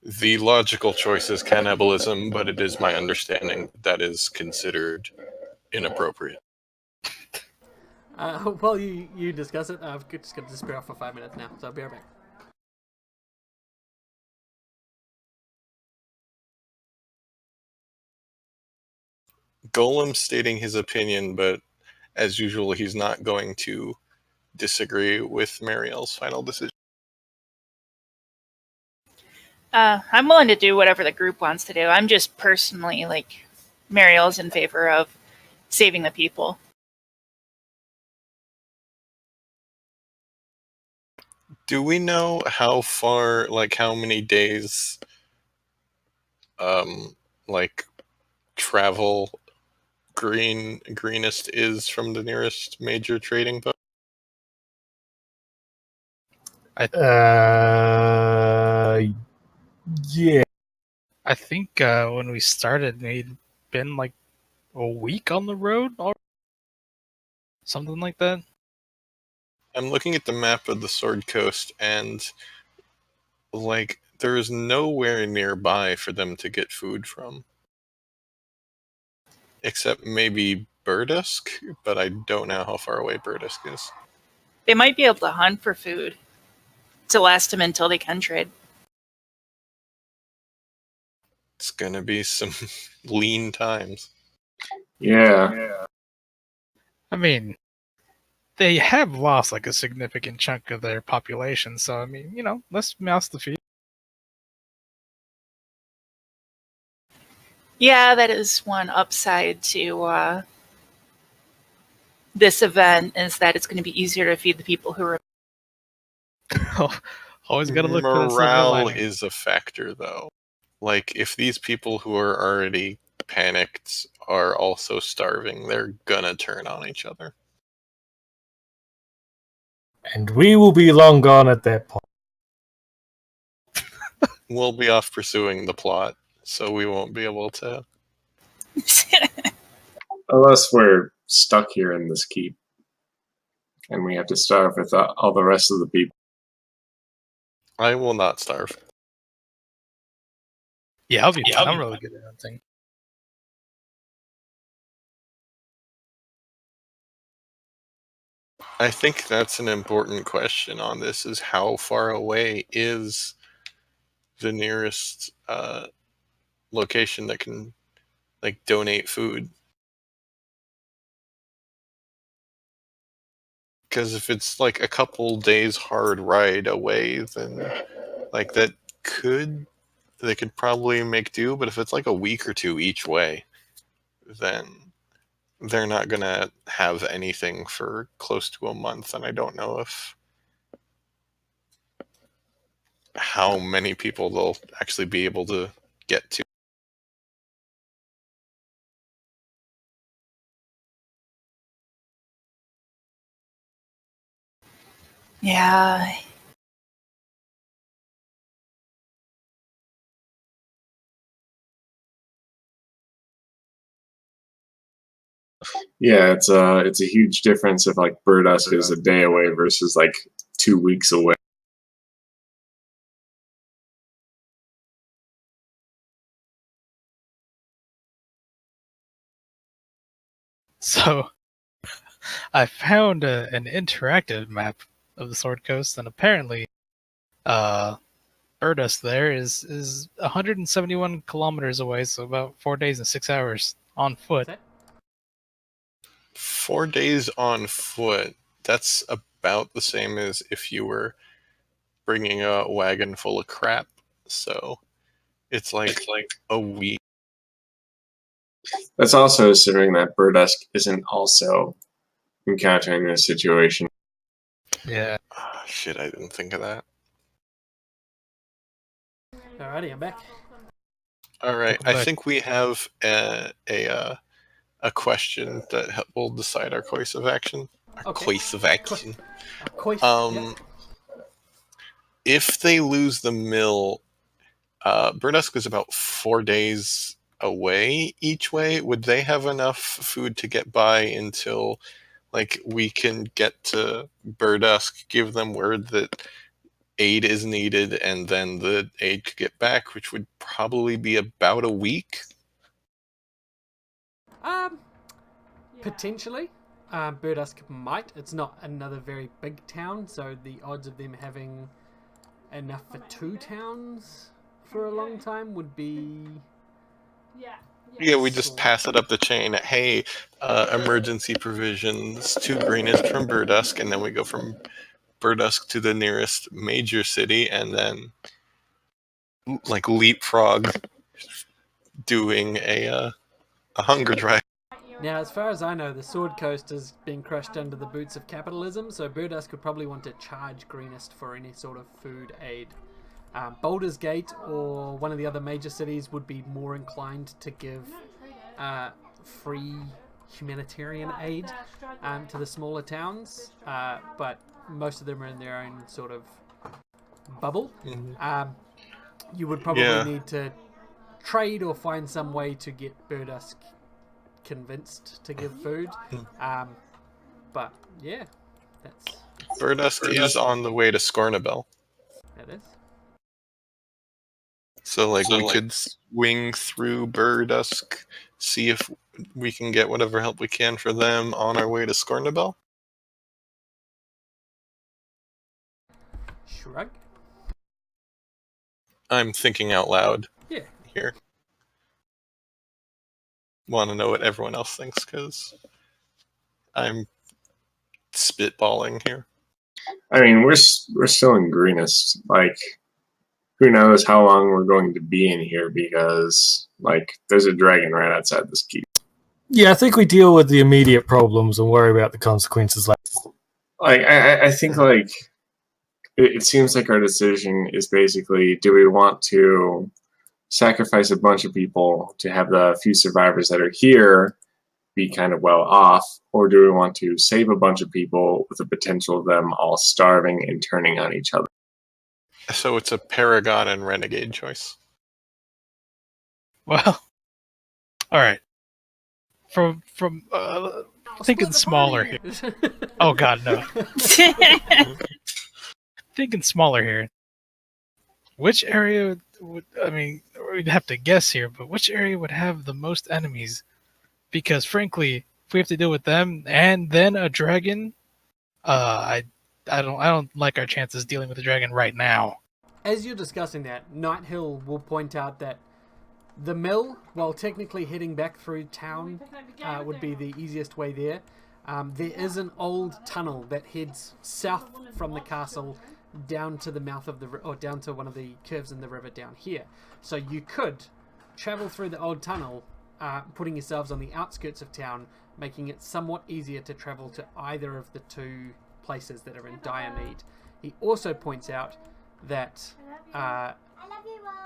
The logical choice is cannibalism, but it is my understanding that is considered inappropriate. While you discuss it, I'm just going to disappear off for 5 minutes now, so I'll be right back. Golem stating his opinion, but as usual, he's not going to disagree with Marielle's final decision. I'm willing to do whatever the group wants to do. I'm just personally, Marielle's in favor of saving the people. Do we know how far, how many days, travel Greenest is from the nearest major trading post? Yeah. I think when we started, we'd been like a week on the road already. Something like that. I'm looking at the map of the Sword Coast, and there is nowhere nearby for them to get food from. Except maybe Burdusk, but I don't know how far away Burdusk is. They might be able to hunt for food to last them until they can trade. It's gonna be some lean times. Yeah. I mean, they have lost a significant chunk of their population, so I mean, let's mouse the feed. Yeah, that is one upside to this event, is that it's going to be easier to feed the people who are. Always got to look for the silver Morale lining. is a factor, though. If these people who are already panicked are also starving, they're gonna turn on each other. And we will be long gone at that point. We'll be off pursuing the plot, so we won't be able to. Unless we're stuck here in this keep. And we have to starve with all the rest of the people. I will not starve. Yeah, I'll be fine. I'm really good at hunting. I think that's an important question on this, is how far away is the nearest location that can donate food? Because if it's a couple days hard ride away, then they could probably make do. But if it's a week or two each way, then they're not gonna have anything for close to a month, and I don't know how many people they'll actually be able to get to. Yeah. Yeah, it's a huge difference if Burdusk is a day away versus 2 weeks away. So, I found an interactive map of the Sword Coast, and apparently, Burdusk there is 171 kilometers away, so about 4 days and 6 hours on foot. 4 days on foot. That's about the same as if you were bringing a wagon full of crap. So it's a week. That's also assuming that Burdusk isn't also encountering this situation. Yeah. Shit, I didn't think of that. Alrighty, I'm back. Alright, I think we have a question that will decide our course of action. Our course of action. If they lose the mill, Burdusk is about 4 days away each way. Would they have enough food to get by until we can get to Burdusk, give them word that aid is needed, and then the aid could get back, which would probably be about a week. Potentially. Burdusk might. It's not another very big town, so the odds of them having enough for 2 towns for a long time would be... Yeah, we just pass it up the chain. Hey, emergency provisions to Greenest from Burdusk, and then we go from Burdusk to the nearest major city, and then like leapfrog doing a hunger drive. Now, as far as I know, the Sword Coast has been crushed under the boots of capitalism, so Burdusk would probably want to charge Greenest for any sort of food aid. Baldur's Gate or one of the other major cities would be more inclined to give free humanitarian aid to the smaller towns, but most of them are in their own sort of bubble. You would probably need to trade or find some way to get Burdusk convinced to give food. But yeah, that's... Burdusk is on the way to Scornabel. That is. So we could swing through Burdusk, see if we can get whatever help we can for them on our way to Scornabel. Shrug. I'm thinking out loud. Yeah. Here. Want to know what everyone else thinks, because I'm spitballing here. I mean, we're still in Greenest. Like, who knows how long we're going to be in here, because like there's a dragon right outside this keep. Yeah, I think we deal with the immediate problems and worry about the consequences later. Like, I think like it seems like our decision is basically, do we want to sacrifice a bunch of people to have the few survivors that are here be kind of well off, or do we want to save a bunch of people with the potential of them all starving and turning on each other? So it's a Paragon and Renegade choice. Well, all right. From thinking smaller here. Oh God, no. Thinking smaller here. Which area would, I mean, we'd have to guess here, but which area would have the most enemies? Because frankly, if we have to deal with them and then a dragon, I don't like our chances dealing with a dragon right now. As you're discussing that, Nighthill will point out that the mill, while technically heading back through town, would be the easiest way there. There is an old tunnel that heads south from the castle down to the mouth of the or down to one of the curves in the river down here. So you could travel through the old tunnel, putting yourselves on the outskirts of town, making it somewhat easier to travel to either of the 2 places that are in dire need. He also points out that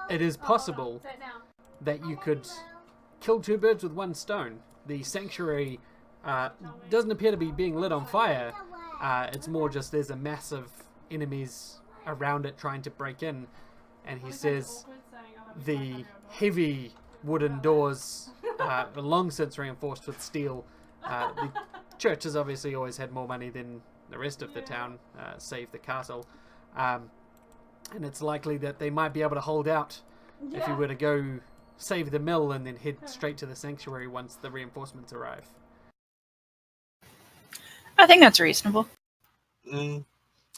it is possible that you could kill 2 birds with 1 stone. The sanctuary doesn't appear to be being lit on fire. It's more just there's a mass of enemies around it trying to break in, and he says the heavy wooden doors are long since reinforced with steel. The church has obviously always had more money than the rest of the town, save the castle, and it's likely that they might be able to hold out if you were to go save the mill and then head straight to the sanctuary once the reinforcements arrive. I think that's reasonable.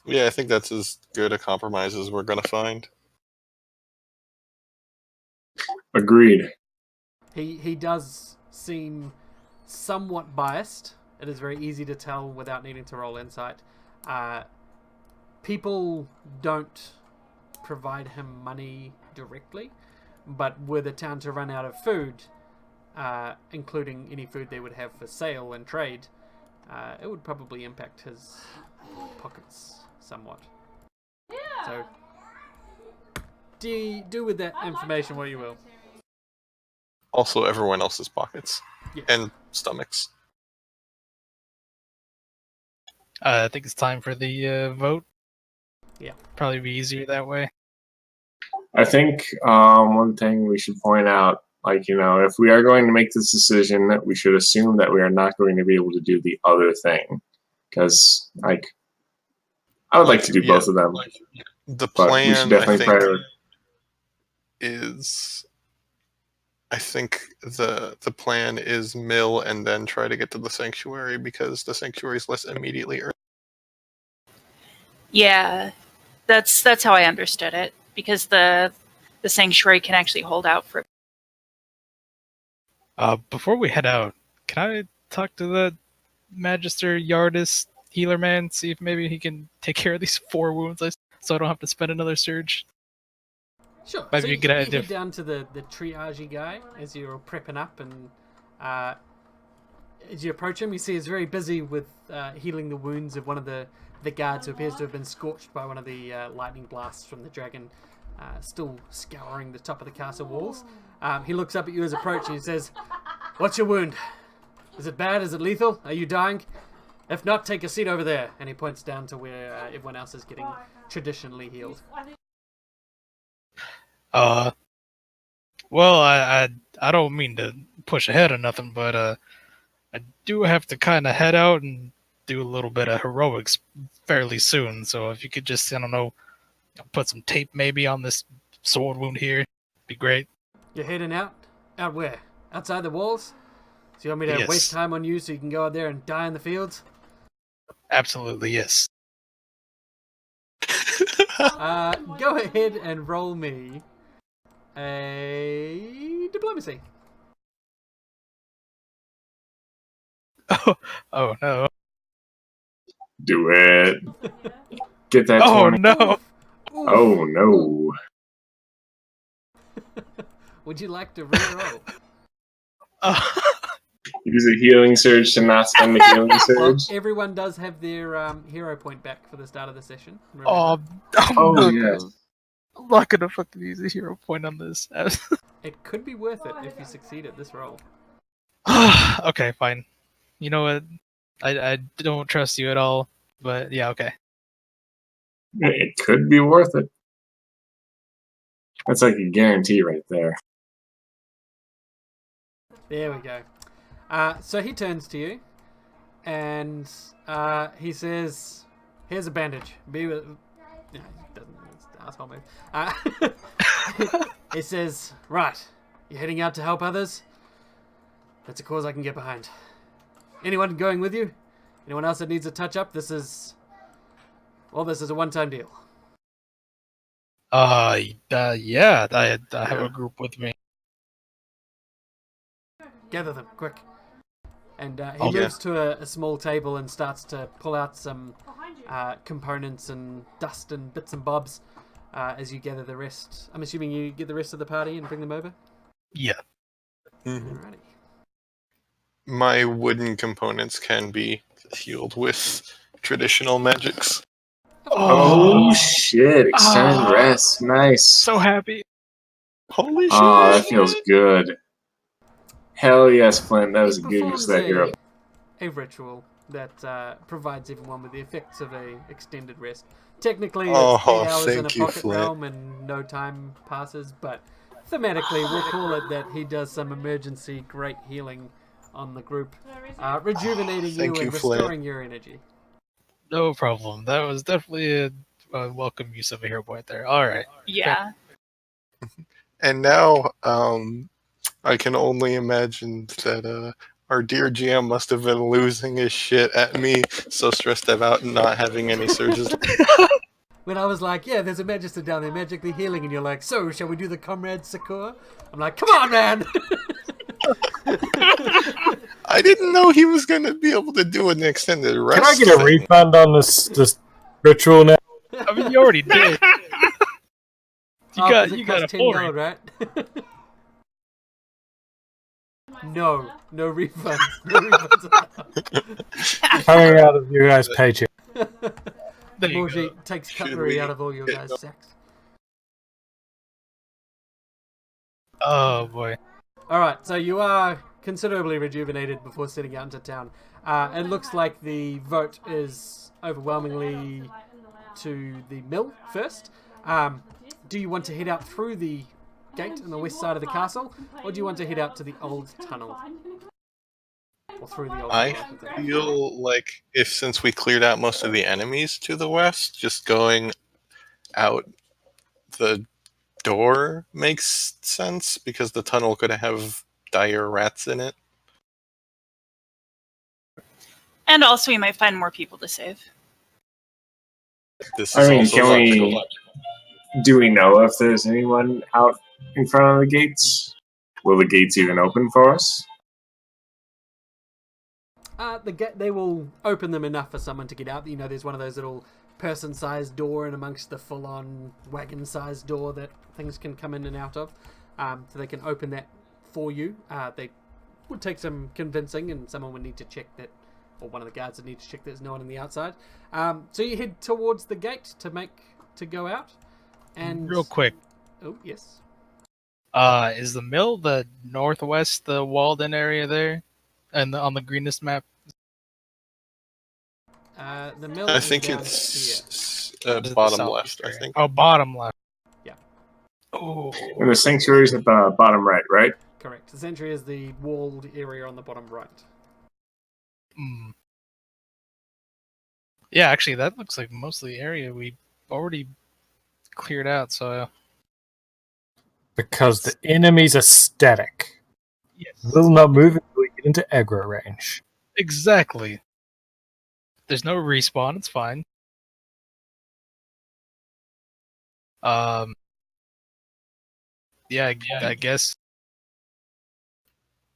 Yeah, I think that's as good a compromise as we're going to find. Agreed. He does seem somewhat biased. It is very easy to tell without needing to roll insight. People don't provide him money directly, but were the town to run out of food, including any food they would have for sale and trade, it would probably impact his pockets somewhat. So do with that information what you will. Also, everyone else's pockets Yes. and stomachs. I think it's time for the vote. Yeah. Probably be easier that way. I think one thing we should point out, like, if we are going to make this decision, we should assume that we are not going to be able to do the other thing. Because, like, I would like to do both of them. The but we should plan, I definitely think, prioritize. is I think the plan is mill and then try to get to the sanctuary because the sanctuary is less immediately urgent. Yeah, that's how I understood it. Because the sanctuary can actually hold out for. Before we head out, can I talk to the Magister Yardis healer man? See if maybe he can take care of these 4 wounds, so I don't have to spend another surge. Sure. Might So be a you, good you idea. head down to the triage guy as you're prepping up, and as you approach him, you see he's very busy with healing the wounds of one of the guards who appears to have been scorched by one of the lightning blasts from the dragon, still scouring the top of the castle walls. He looks up at you as you approach and he says, "What's your wound? Is it bad? Is it lethal? Are you dying? If not, take a seat over there." And he points down to where everyone else is getting traditionally healed. Well, I don't mean to push ahead or nothing, but I do have to kind of head out and do a little bit of heroics fairly soon. So if you could just, I don't know, put some tape maybe on this sword wound here, be great. You're heading out? Out where? Outside the walls? So you want me to Yes. waste time on you so you can go out there and die in the fields? Absolutely, yes. Go ahead and roll me a diplomacy. Oh no. Do it. Get that Oh 20. no. Oof. Oh no. Would you like to re-roll? Use a healing surge to not spend the healing Well, surge. everyone does have their hero point back for the start of the session. Remember? Oh, Oh no. yes. I'm not gonna fucking use a hero point on this. It could be worth it if you succeed at this roll. Okay, fine. You know what? I don't trust you at all, but yeah, okay. It could be worth it. That's like a guarantee right there. There we go. So he turns to you, and he says, "Here's a bandage. Be with." No, he doesn't. It's the asshole move. He says, "Right, you're heading out to help others. That's a cause I can get behind. Anyone going with you? Anyone else that needs a touch up? This is a one-time deal." Yeah, I have a group with me. Gather them, quick. And he Oh, yeah. moves to a small table and starts to pull out some components and dust and bits and bobs as you gather the rest. I'm assuming you get the rest of the party and bring them over? Yeah. Alrighty. My wooden components can be healed with traditional magics. Oh shit! Extended rest. Nice. So happy. Holy shit! Oh, that feels good. Hell yes, Flint. That was He a good use performs of that hero. a ritual that provides everyone with the effects of a extended rest. Technically, Oh, it's 8 hours in a thank you, pocket Flint. realm and no time passes, but thematically, we'll call it that he does some emergency great healing on the group, rejuvenating Thank you you, and Flint. restoring your energy. No problem. That was definitely a welcome use of a hero point there. All right. Yeah. And now, I can only imagine that our dear GM must have been losing his shit at me, so stressed about not having any surges. When I was like, yeah, there's a magister down there magically healing, and you're like, so, shall we do the Comrade Sakura? I'm like, come on, man! I didn't know he was going to be able to do an extended rest. Can I get a thing. refund on this ritual now? I mean, you already did. You got a full $10, right? No refunds. No refunds. Coming out of your guys' paycheck. There you Morgie go. takes Should cutlery we out of all your get guys' going? sacks. Oh boy. Alright, so you are considerably rejuvenated before setting out into town. It looks like the vote is overwhelmingly to the mill first. Do you want to head out through the gate on the west side of the castle, or do you want to head out to the old tunnel? Or through the old I tunnel? feel like since we cleared out most of the enemies to the west, just going out the door makes sense, because the tunnel could have dire rats in it. And also, we might find more people to save. This I is mean, also can logical. do we know if there's anyone out in front of the gates? Will the gates even open for us? They will open them enough for someone to get out. You know, there's one of those little person-sized door in amongst the full-on wagon-sized door that things can come in and out of. So they can open that for you. They would take some convincing, and someone would need to check that, or one of the guards would need to check there's no one on the outside. So you head towards the gate to go out. And Real quick, oh yes, is the mill the northwest, the walled-in area there, and on the Greenest map? the mill I is think down it's Is it the bottom southeast left, I area? think. Oh, bottom left. Yeah. Oh. And the sanctuary's at the bottom right, right? Correct. The sanctuary is the walled area on the bottom right. Mm. Yeah, actually, that looks like most of the area we already cleared out. So Because the enemies are static. yes, Will not move until we get into aggro range. exactly. There's no respawn. It's fine. Yeah, I guess.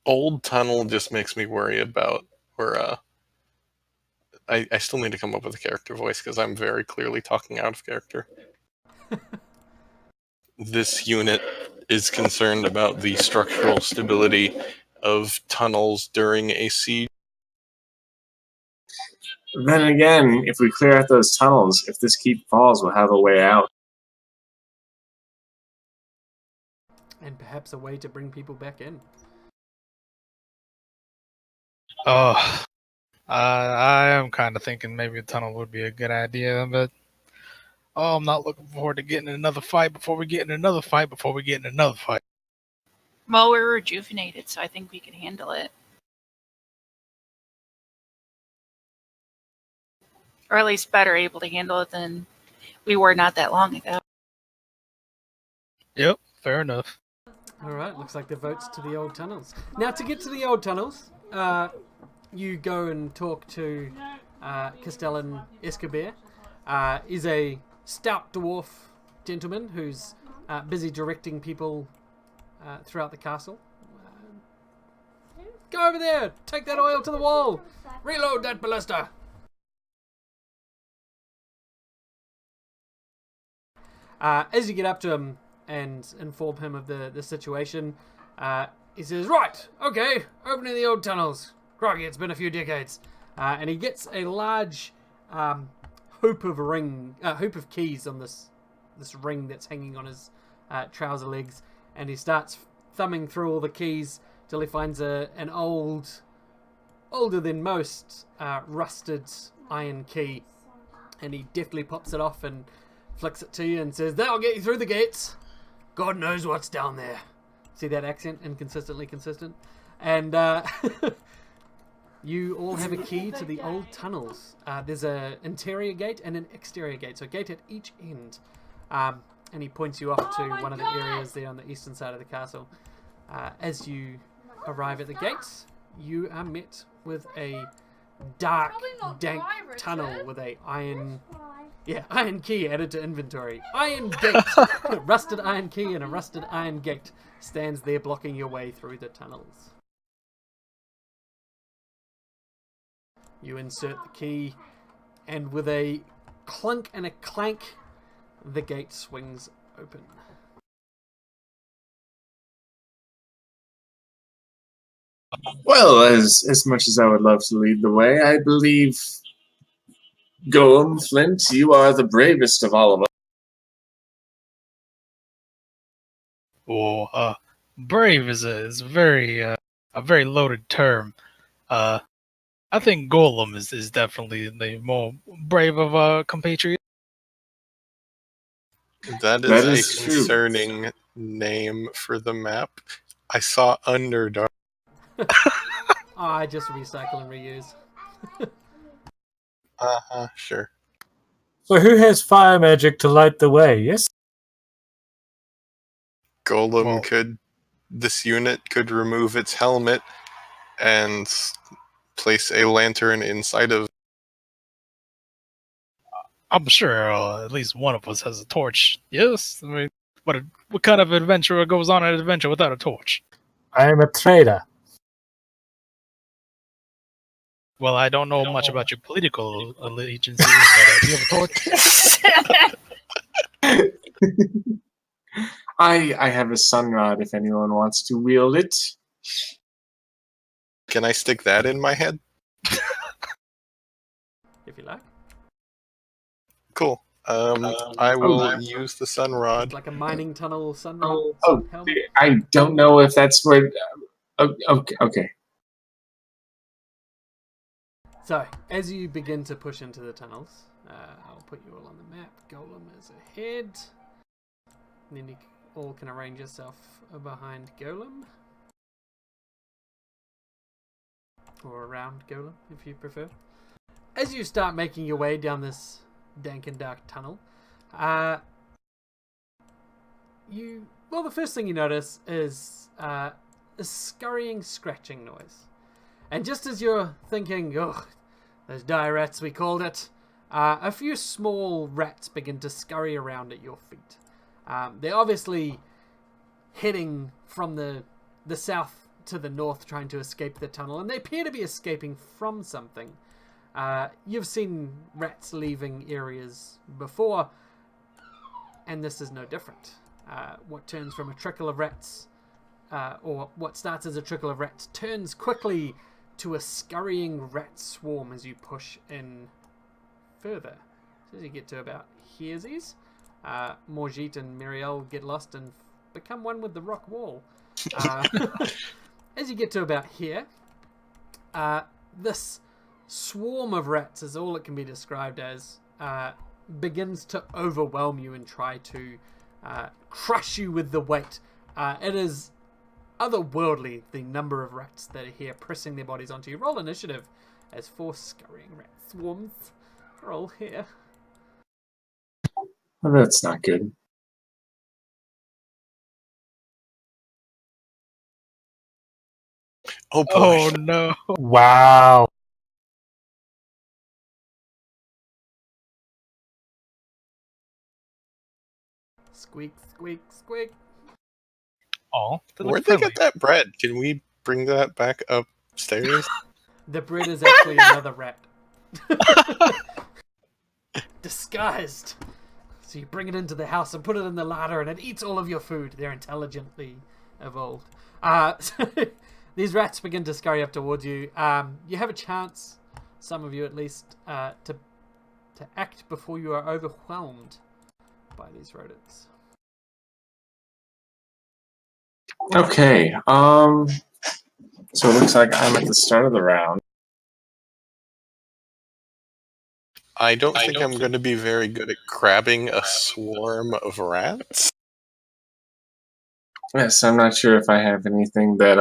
Old tunnel just makes me worry about where I still need to come up with a character voice, because I'm very clearly talking out of character. This unit is concerned about the structural stability of tunnels during a siege. Then again, if we clear out those tunnels, if this keep falls, we'll have a way out. And perhaps a way to bring people back in. Oh, I am kind of thinking maybe a tunnel would be a good idea, but I'm not looking forward to getting in another fight before we get in another fight before we get in another fight. Well, we're rejuvenated, so I think we can handle it. Or at least better able to handle it than we were not that long ago. Yep, fair enough. Alright, looks like the vote's to the old tunnels. Now, to get to the old tunnels, you go and talk to Castellan Escobar. Is a stout dwarf gentleman who's busy directing people throughout the castle. Go over there! Take that oil to the wall! Reload that ballista! As you get up to him and inform him of the situation, he says, "Right, okay, opening the old tunnels. Crikey, it's been a few decades." And he gets a large hoop of keys on this ring that's hanging on his trouser legs, and he starts thumbing through all the keys till he finds an older than most rusted iron key, and he deftly pops it off and flicks it to you and says, "That'll get you through the gates. God knows what's down there." See that accent? Inconsistently consistent. And you all have a key to the old tunnels. There's an interior gate and an exterior gate, so a gate at each end. And he points you off to one of the areas there on the eastern side of the castle. As you arrive at the gates, you are met with a dark, dank tunnel with a iron key added to inventory. Iron gate! Rusted iron key and a rusted iron gate stands there blocking your way through the tunnels. You insert the key, and with a clunk and a clank, the gate swings open. Well, as much as I would love to lead the way, I believe, Golem Flint, you are the bravest of all of us. Well, brave is a very loaded term. I think Golem is definitely the more brave of compatriots. That That is is a true. concerning name for the map. I saw Underdark. I just recycle and reuse. Sure. So who has fire magic to light the way? Yes. Golem Well- could. This unit could remove its helmet and place a lantern inside of. I'm sure at least one of us has a torch. Yes. I mean, what kind of adventurer goes on an adventure without a torch? I am a trader. Well, I don't know much about your political allegiances, but do you have a torch? I have a sunrod if anyone wants to wield it. Can I stick that in my head? If you like. Cool. I will use the sunrod. It's like a mining tunnel sun Oh, helmet. I don't know if that's what. Okay. So, as you begin to push into the tunnels, I'll put you all on the map. Golem is ahead. And then you all can arrange yourself behind Golem. Or around Golem, if you prefer. As you start making your way down this dank and dark tunnel, the first thing you notice is a scurrying, scratching noise. And just as you're thinking, oh, those dire rats we called it, a few small rats begin to scurry around at your feet. They're obviously heading from the south to the north, trying to escape the tunnel, and they appear to be escaping from something. You've seen rats leaving areas before, and this is no different. What turns from a trickle of rats, or what starts as a trickle of rats, turns quickly to a scurrying rat swarm as you push in further. So as you get to about here's Morgit and Muriel get lost and become one with the rock wall. As you get to about here, this swarm of rats is all it can be described as, begins to overwhelm you and try to crush you with the weight. It is otherworldly, the number of rats that are here pressing their bodies onto you. Roll initiative as 4 scurrying rat swarms are all here. Well, that's not good. Oh boy. Oh no! Wow. Squeak, squeak, squeak. Oh, Where'd they get that bread? Can we bring that back upstairs? The bread is actually another rat. Disguised. So you bring it into the house and put it in the larder and it eats all of your food. They're intelligently evolved. So these rats begin to scurry up towards you. You have a chance, some of you at least, to act before you are overwhelmed by these rodents. Okay. So it looks like I'm at the start of the round. I don't think I'm going to be very good at grabbing a swarm of rats. Yes, I'm not sure if I have anything that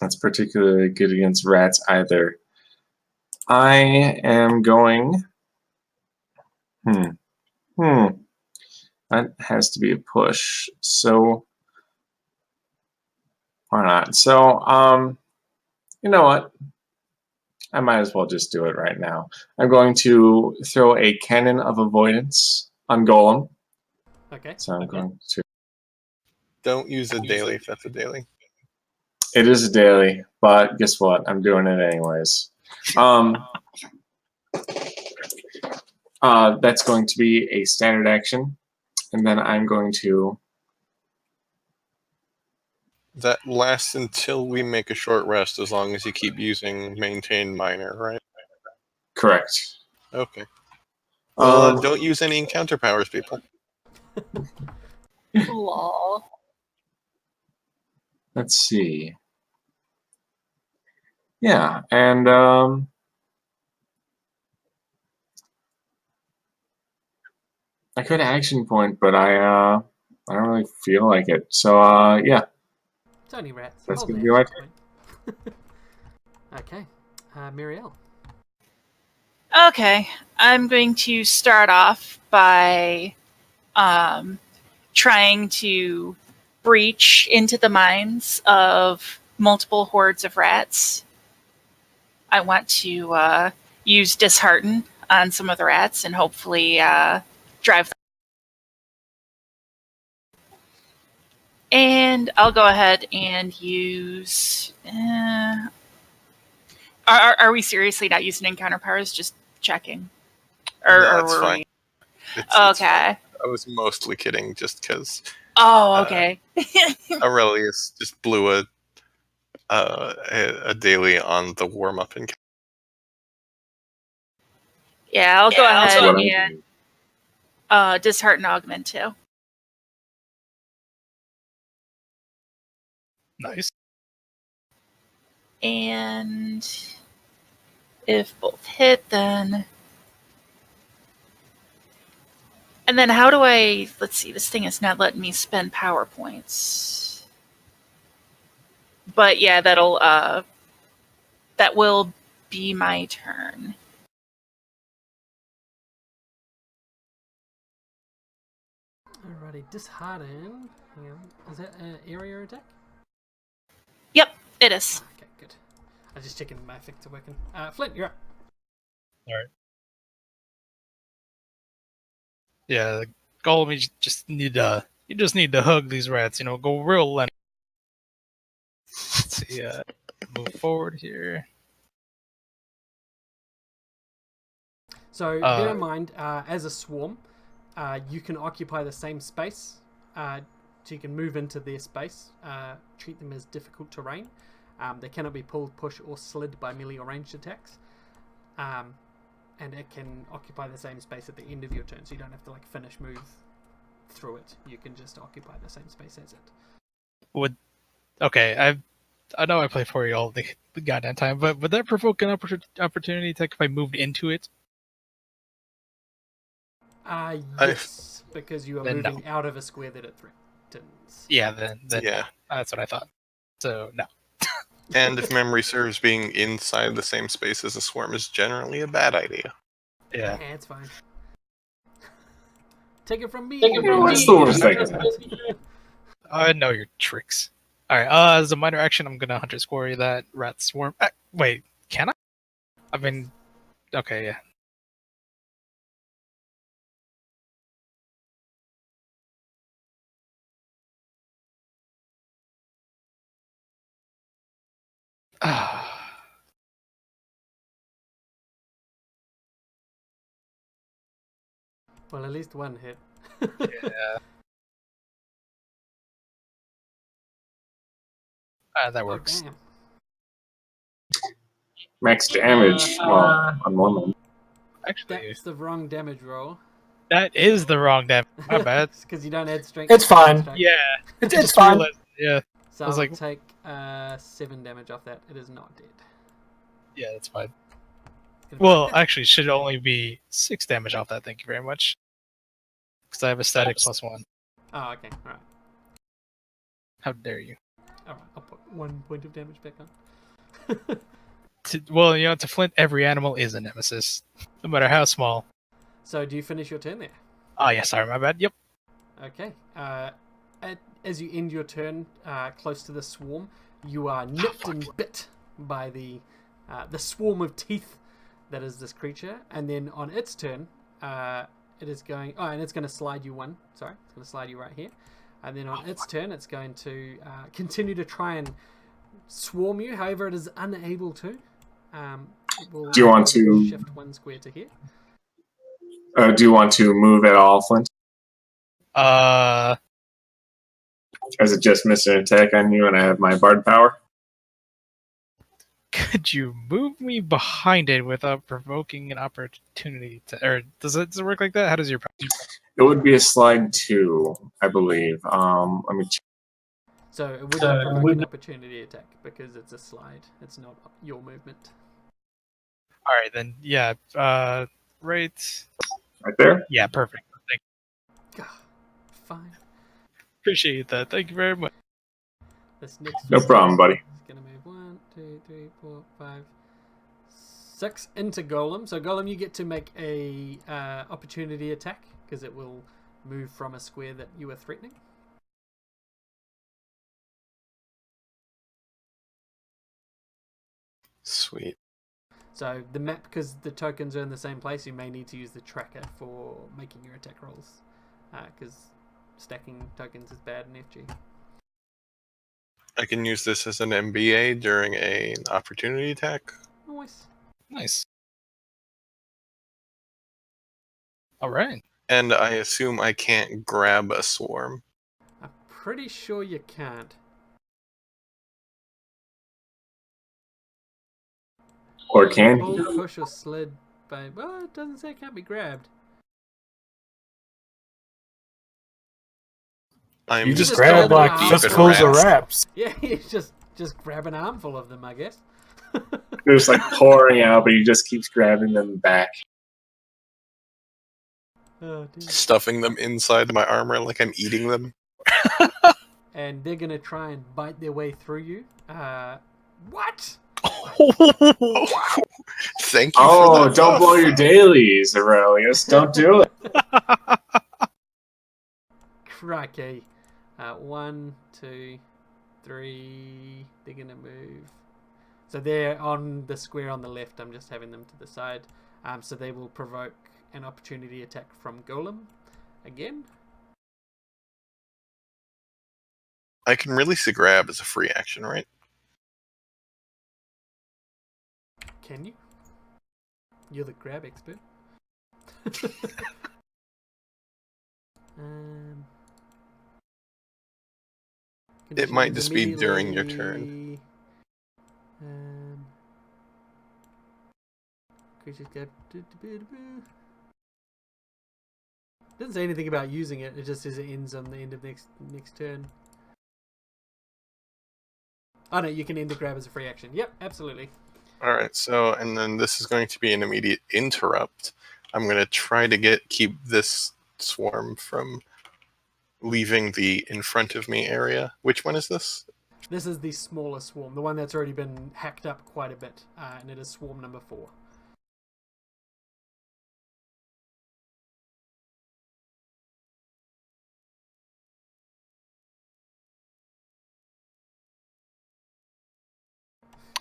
that's particularly good against rats either. I am going. That has to be a push. So why not? So you know what? I might as well just do it right now. I'm going to throw a cannon of avoidance on Golem. Okay. So I'm going to. Don't use a daily if that's a daily. It is a daily, but guess what? I'm doing it anyways. That's going to be a standard action, and then I'm going to. That lasts until we make a short rest, as long as you keep using maintain minor, right? Correct. Okay. Well, Um, don't use any encounter powers, people. Lol. Let's see. Yeah, and I could action point, but I don't really feel like it. So yeah, It's only rats. That's Hold gonna the be my action point. Okay. Muriel. Okay, I'm going to start off by trying to breach into the minds of multiple hordes of rats. I want to use dishearten on some of the rats and hopefully drive them. And I'll go ahead and use... Are we seriously not using encounter powers? Just checking. No, Or it's were fine. we? It's Okay. I was mostly kidding, just because Oh, okay. Aurelius just blew a daily on the warm up and Yeah, I'll go That's ahead what I and do. dishearten augment too. Nice. And if both hit, then... And then how do I... Let's see, this thing is not letting me spend power points. But yeah, that will be my turn. Alrighty, dishearten. Hang on. Is that an area attack? Yep, it is. Okay, good. I was just checking my effects are working. Flint, you're up. All right. Yeah, the golem, you just need to hug these rats. Go real Lenny. Let's see. Move forward here. So bear in mind, as a swarm, you can occupy the same space. So you can move into their space. Treat them as difficult terrain. They cannot be pulled, pushed, or slid by melee or ranged attacks. And it can occupy the same space at the end of your turn, so you don't have to finish move through it. You can just occupy the same space as it. Okay, I know I play for you all the goddamn time, but would that provoke an opportunity attack if I moved into it? Yes, because you are Then moving out of a square that it threatens. Yeah, then yeah. that's what I thought. So no. And if memory serves, being inside the same space as a swarm is generally a bad idea. Yeah. It's fine. Take it from me. What's the worst thing? I know your tricks. All right. As a minor action, I'm gonna hunter square that rat swarm. Wait, can I? I mean, okay, yeah. Well, at least one hit. Yeah. That works. Damn. Max damage. Well, on normal. Actually, That's the wrong damage roll. that is the wrong damage. My bad. Because you don't add strength. It's fine. Yeah. It's I just fine. realized- yeah. So I was I'll like- take 7 damage off that. It is not dead. Yeah, that's fine. It's gonna be Well, like- actually, should only be 6 damage off that. Thank you very much. Because I have a static +1. Oh, okay. Alright. How dare you? Alright, I'll put 1 point of damage back on. Well, to Flint, every animal is a nemesis, no matter how small. So do you finish your turn there? Oh, yeah, sorry, my bad. Yep. Okay. As you end your turn close to the swarm, you are nipped and bit by the swarm of teeth that is this creature, and then on its turn, it is going. Oh, and it's going to slide you one. Sorry, it's going to slide you right here, and then on its turn, it's going to continue to try and swarm you. However, it is unable to. Do you want to shift 1 square to here? do you want to move at all, Flint? As it just missed an attack on you, and I have my bard power. Could you move me behind it without provoking an opportunity to... Or does it work like that? How does your... It would be a slide 2, I believe. Let me check. So it would provoke an opportunity attack because it's a slide. It's not your movement. Alright, then, yeah. Right... Right there? Yeah, perfect. Thank you. Fine. Appreciate that. Thank you very much. This next No problem, buddy. It's gonna move 1, 2, 3, 4, 5, 6 into Golem. So Golem, you get to make a opportunity attack because it will move from a square that you were threatening. Sweet. So the map, because the tokens are in the same place, you may need to use the tracker for making your attack rolls, because stacking tokens is bad in FG. I can use this as an MBA during an opportunity attack. Nice. Nice. All right. And I assume I can't grab a swarm. I'm pretty sure you can't. Or can Pull, he? push, or slid by... Well, it doesn't say it can't be grabbed. I'm You just just grab grab like an fistfuls of rats. wraps. Yeah, you just grab an armful of them, I guess. They're just like pouring out, but he just keeps grabbing them back. Oh, dear. Stuffing them inside my armor like I'm eating them. And they're going to try and bite their way through you. What? Thank you for Oh, that. don't buff. blow your dailies, Aurelius. Don't do it. Crikey. 1, 2, 3. They're going to move. So they're on the square on the left. I'm just having them to the side. So they will provoke an opportunity attack from Golem again. I can release a grab as a free action, right? Can you? You're the grab expert. It might conditions just be during your turn. immediately, creatures get... Doesn't say anything about using it. It just says it ends on the end of next turn. Oh no, you can end the grab as a free action. Yep, absolutely. Alright, so, and then this is going to be an immediate interrupt. I'm going to try to keep this swarm from leaving the in front of me area. Which one is this? This is the smaller swarm, the one that's already been hacked up quite a bit, and it is swarm number 4.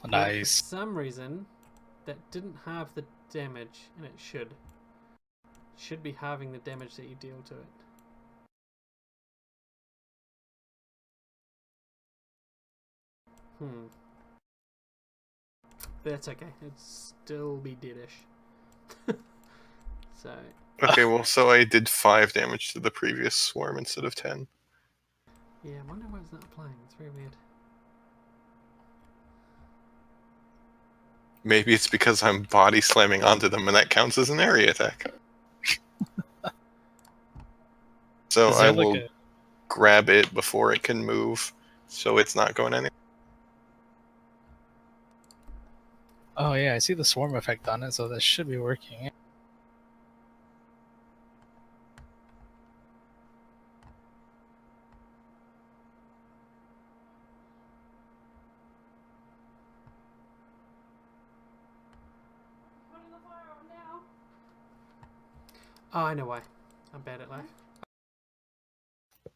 Nice. For some reason, that didn't halve the damage, and it should. Should be halving the damage that you deal to it. That's okay. It'd still be deadish. So. Okay, well, so I did 5 damage to the previous swarm instead of 10. Yeah, I wonder why it's not applying. It's very weird. Maybe it's because I'm body slamming onto them and that counts as an area attack. So Is I there will like a... grab it before it can move, so it's not going anywhere. Oh yeah, I see the swarm effect on it, so that should be working. Oh, I know why. I'm bad at life.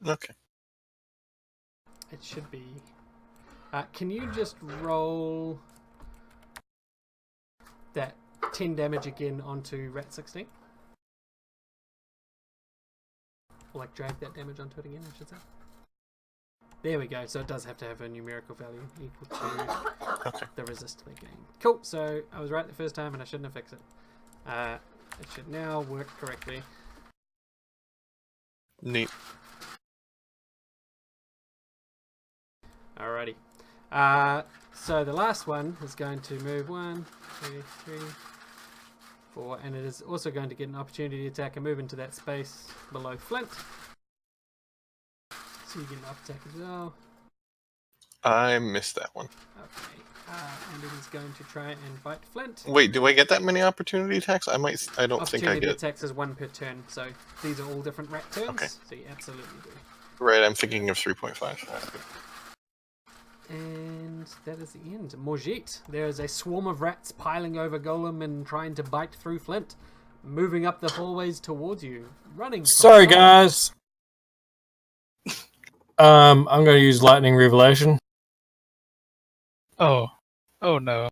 Okay. It should be. Can you just roll that 10 damage again onto Rat 16? Or like drag that damage onto it again, I should say. There we go. So it does have to have a numerical value equal to the resist they gain. Cool. So I was right the first time and I shouldn't have fixed it. It should now work correctly. Neat. Alrighty. So the last one is going to move 1, 2, 3, 4, and it is also going to get an opportunity attack and move into that space below Flint. So you get an up attack as well. I missed that one. Okay. And it is going to try and bite Flint. Wait, do I get that many opportunity attacks? I don't think I Opportunity get. attacks is 1 per turn, so these are all different rat turns. Okay. So you absolutely do. Right, I'm thinking of 3.5. And And that is the end. Morgit, there is a swarm of rats piling over Golem and trying to bite through Flint, moving up the hallways towards you, running. Sorry, guys. I'm going to use Lightning Revelation. Oh no.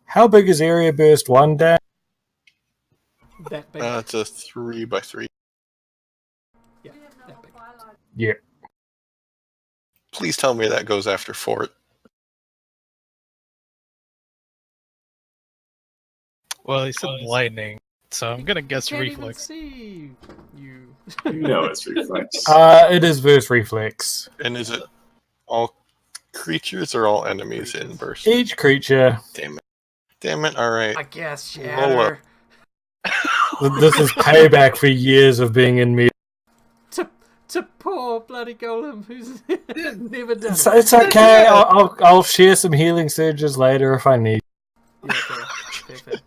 How big is Area Burst 1, Dan? That big. It's a 3x3. Yeah, that big. Yeah. Please tell me that goes after Fort. Well, he said lightning, so I'm gonna guess Can't reflex. Even see you. You know it's reflex. It is Burst Reflex. And is it all creatures or all enemies in burst? Each creature. Damn it, alright. I guess, Roll up. Shatter. This is payback for years of being in me. To poor bloody Golem who's never done it. It's okay. I'll share some healing surges later if I need. Yeah, fair.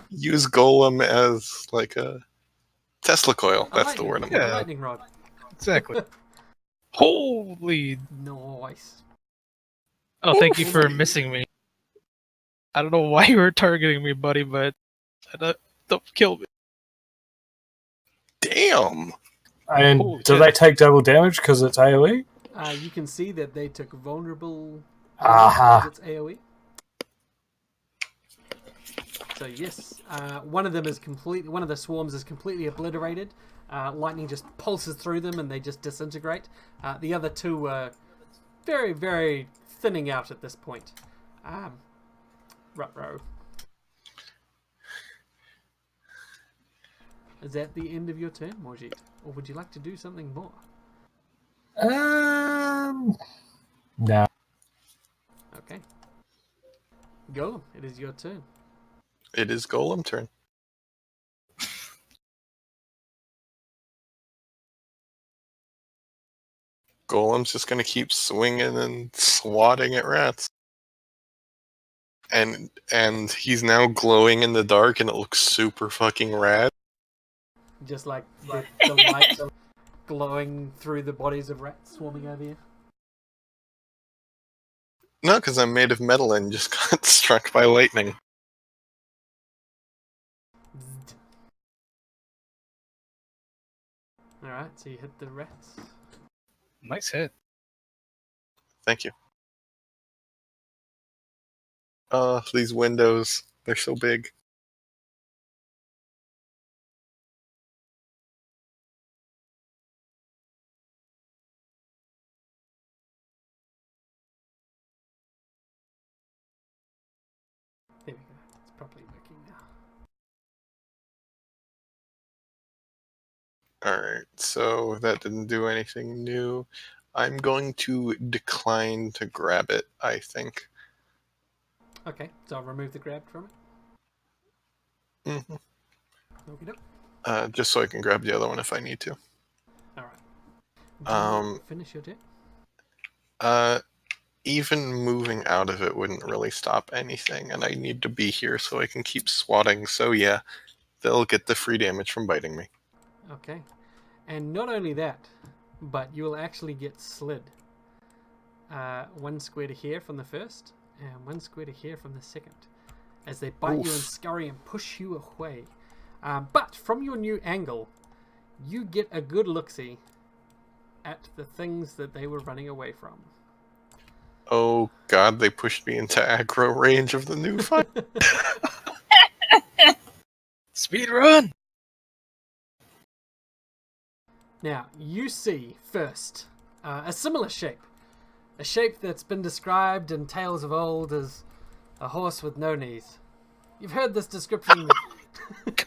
Use Golem as like a Tesla coil. A That's the lightning- word I'm a looking Yeah. lightning rod. Exactly. Holy! Nice. Oh, thank you for missing me. I don't know why you were targeting me, buddy, but don't kill me. Damn! And Holy do shit. they take double damage because it's AoE? You can see that they took vulnerable. Aha. It's AoE. So yes, one of them is complete. One of the swarms is completely obliterated. Lightning just pulses through them and they just disintegrate. The other two are very, very thinning out at this point. Ruh-roh. Is that the end of your turn, Morgit? Or would you like to do something more? No. Okay. Golem, it is your turn. It is Golem turn. Golem's just gonna keep swinging and swatting at rats. And he's now glowing in the dark and it looks super fucking rad. Just like the light glowing through the bodies of rats swarming over you. No, because I'm made of metal and just got struck by lightning. Bzzzt. Alright, so you hit the rats. Nice hit. Thank you. These windows, they're so big. There we go. It's properly working now. Alright, so that didn't do anything new. I'm going to decline to grab it, I think. Okay, so I'll remove the grab from it. hmm Okey-doke. Just so I can grab the other one if I need to. Alright. Do you Um, finish your turn? Even moving out of it wouldn't really stop anything, and I need to be here so I can keep swatting, so yeah, they'll get the free damage from biting me. Okay. And not only that, but you will actually get slid. 1 square to here from the first, and 1 square to here from the second. As they bite you and Oof. scurry and push you away. But from your new angle, you get a good look-see at the things that they were running away from. Oh god, they pushed me into aggro range of the new fight. Speed run! Now, you see first a similar shape. A shape that's been described in tales of old as a horse with no knees. You've heard this description.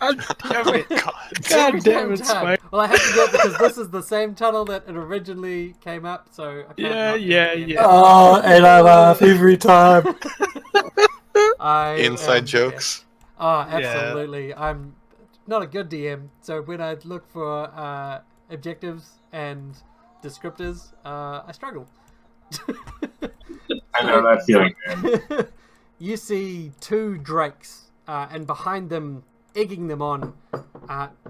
God damn it! God. God every damn it, time. Spike! Well, I have to get because this is the same tunnel that it originally came up, so I can't not do it again. Oh, and I laugh every time. I Inside am- jokes. Oh, absolutely. I'm not a good DM, so when I look for objectives and descriptors, I struggle. I know that feeling. You see 2 drakes, and behind them, egging them on,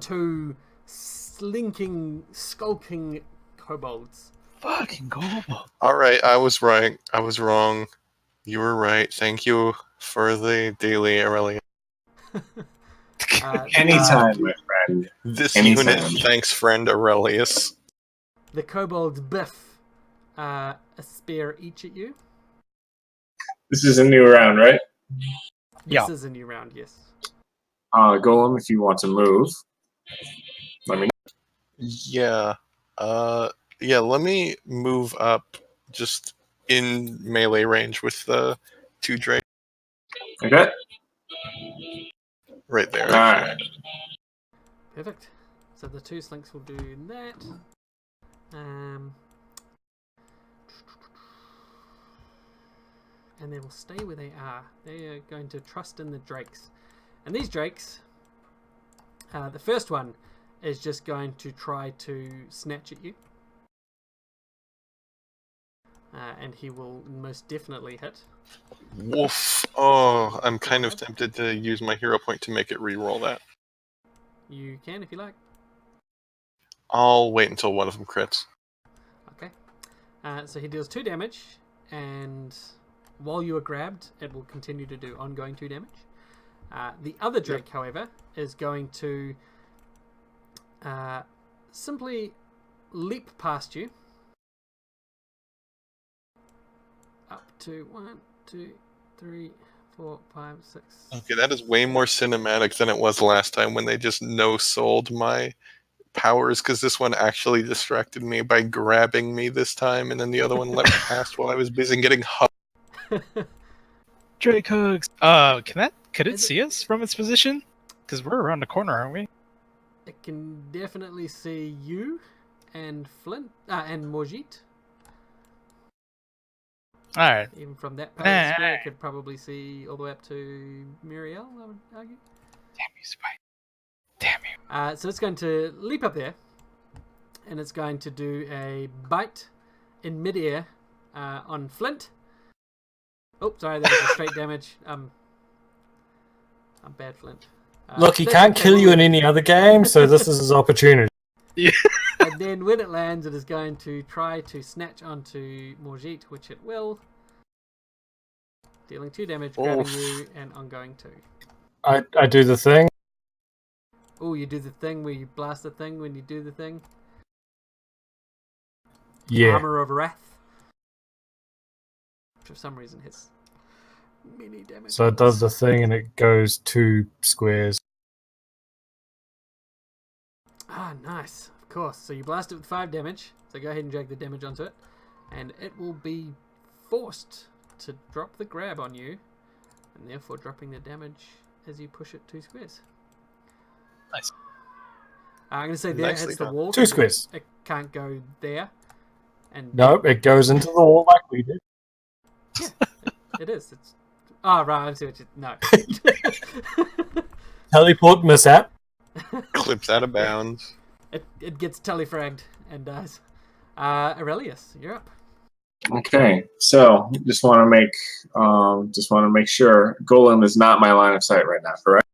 2 slinking, skulking kobolds. Fucking Gobo. All right, I was right. I was wrong. You were right. Thank you for the daily Aurelia. Anytime, my friend. This Anytime. unit thanks friend Aurelius. The kobolds biff a spear each at you. This is a new round, right? This is a new round, yes. Golem, if you want to move, let me know. Yeah. Yeah, let me move up just in melee range with the 2 Drake Okay? right there. Alright. Perfect. So the 2 slinks will do that. And they will stay where they are. They are going to trust in the drakes. And these drakes, the first one is just going to try to snatch at you. And he will most definitely hit. Woof. Oh, I'm kind of tempted to use my hero point to make it re-roll that. You can if you like. I'll wait until one of them crits. Okay. So he deals 2 damage, and while you are grabbed, it will continue to do ongoing 2 damage. The other Drake, however, is going to simply leap past you. Up to 1, 2, 3, 4, 5, 6. Okay, that is way more cinematic than it was last time when they just no-sold my powers, because this one actually distracted me by grabbing me this time, and then the other one leapt past while I was busy getting hugged. Drake hugs. Could it see us from its position? Because we're around the corner, aren't we? It can definitely see you and Flint and Morjit. Alright. Even from that part of the square, it could probably see all the way up to Muriel, I would argue. Damn you, Spike. Damn you. So it's going to leap up there, and it's going to do a bite in midair on Flint. Oh, sorry, that was a straight damage. I'm bad, Flint. Look, he can't kill you in any other game, so this is his opportunity. Yeah. And then when it lands, it is going to try to snatch onto Morjit, which it will. Dealing 2 damage, grabbing you, and ongoing 2. I do the thing. Oh, you do the thing where you blast the thing when you do the thing? Yeah. Armor of Wrath. Which for some reason hits many damage. So it does the thing and it goes 2 squares. Ah, nice. Of course. So you blast it with 5 damage. So go ahead and drag the damage onto it. And it will be forced to drop the grab on you. And therefore dropping the damage as you push it 2 squares. Nice. I'm going to say there Nicely hits the done. wall. 2 squares. It can't go there. And No, it goes into the wall like we did. yeah, it is. It's. Oh, right. I see what you. No. Teleport mishap. Clips out of bounds. It gets telefragged and dies. Aurelius, you're up. Okay, so just want to make sure Golem is not my line of sight right now, correct?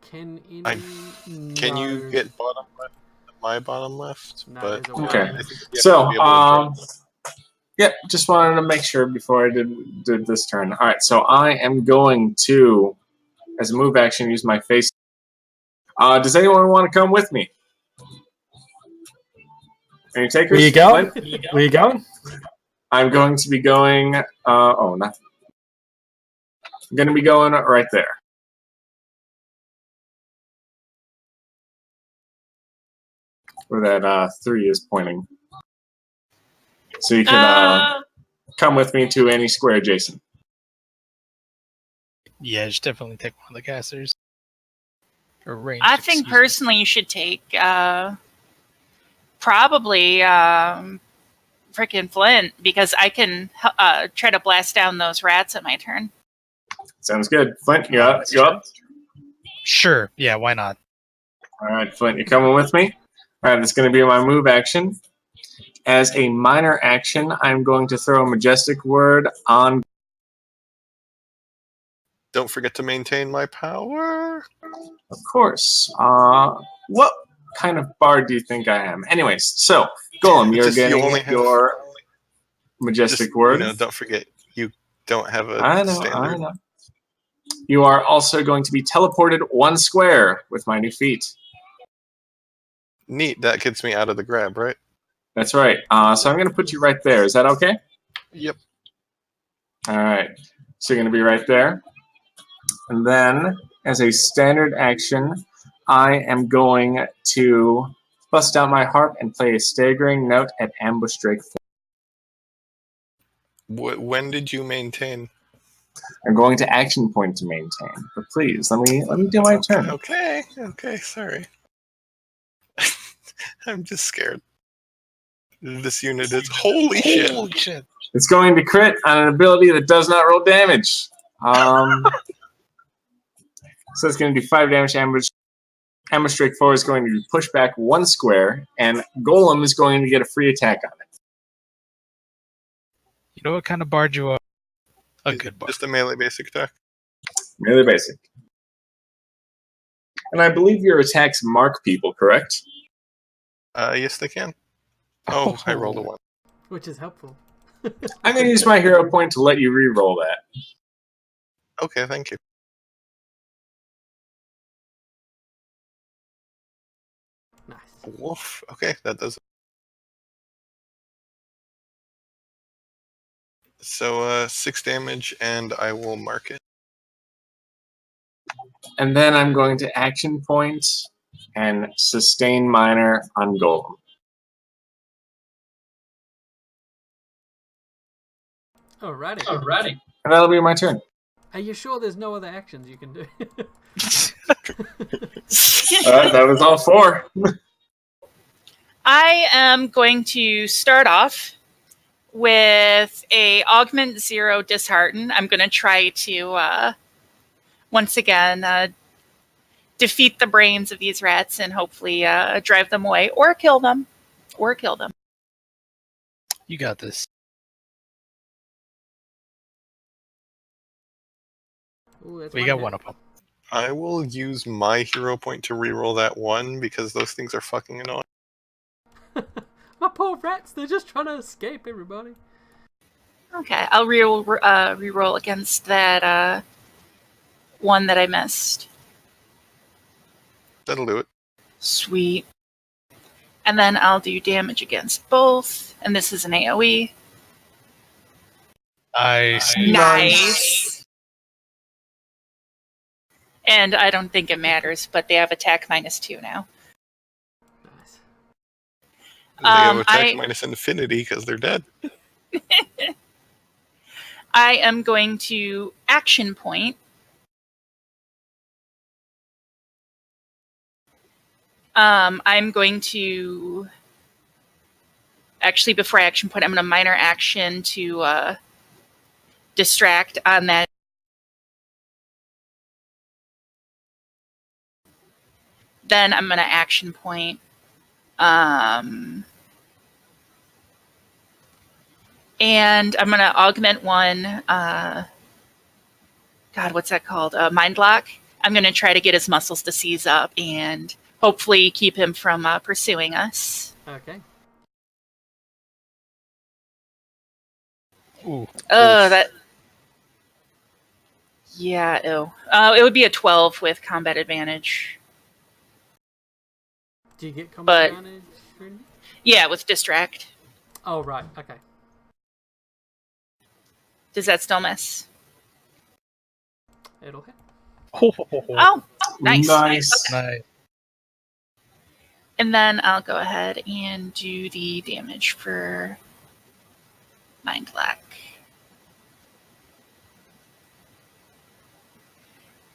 Can Can you get bottom left? My bottom left? No, But there's a Okay. wall. So, yeah, just wanted to make sure before I did this turn. All right, so I am going to, as a move action, use my face. Does anyone want to come with me? Any takers? Where you going? Where you going? I'm going to be going. Nothing. I'm going to be going right there. Where that 3 is pointing. So you can come with me to any square adjacent. Yeah, just definitely take one of the casters. Or range. I think personally you should take probably freaking Flint, because I can try to blast down those rats at my turn. Sounds good. Flint, you up? Sure. Yeah, why not? All right, Flint, you coming with me? All right, that's going to be my move action. As a minor action, I'm going to throw a Majestic Word on. don't forget to maintain my power. Of course. What kind of bard do you think I am? Anyways, so Golem, you're Just you getting only have your majestic just word. don't forget you don't have a I know. standard. You are also going to be teleported 1 square with my new feat. Neat. That gets me out of the grab, right? That's right. So I'm going to put you right there. Is that okay? Yep. All right. So you're going to be right there. And then, as a standard action, I am going to bust out my harp and play a staggering note at Ambush Drake 4. When did you maintain? I'm going to action point to maintain. But please, let me do my turn. Okay, sorry. I'm just scared. This unit is holy shit. It's going to crit on an ability that does not roll damage. So it's going to do 5 damage. Ambush Drake 4 is going to push back 1 square, and Golem is going to get a free attack on it. You know what kind of bard you are? A good bard. Just a melee basic attack. Melee basic. And I believe your attacks mark people, correct? Yes, they can. Oh, I rolled a 1. Which is helpful. I'm going to use my hero point to let you re-roll that. Okay, thank you. Nice. Woof. Okay, that does it. So, 6 damage, and I will mark it. And then I'm going to action point and sustain minor on Golem. Alrighty. And that'll be my turn. Are you sure there's no other actions you can do? That was all 4. I am going to start off with a augment 0 dishearten. I'm going to try to once again defeat the brains of these rats and hopefully drive them away or kill them. You got this. Ooh, that's We got hit. one of them. I will use my hero point to reroll that 1 because those things are fucking annoying. My poor rats, they're just trying to escape, everybody. Okay, I'll re-roll against that one that I missed. That'll do it. Sweet. And then I'll do damage against both. And this is an AoE. Nice. And I don't think it matters, but they have attack -2 now. Nice. They have attack minus infinity because they're dead. I am going to action point. I'm going to... Actually, before I action point, I'm going to minor action to distract on that. Then I'm going to action point. And I'm going to augment 1. God, what's that called? Mind Lock. I'm going to try to get his muscles to seize up and hopefully keep him from pursuing us. Okay. Ooh. That... Yeah, ew. It would be a 12 with combat advantage. Do you get combat advantage? Yeah, with distract. Oh, right. Okay. Does that still miss? It'll hit. Oh, nice. Nice. And then I'll go ahead and do the damage for Mind Lock.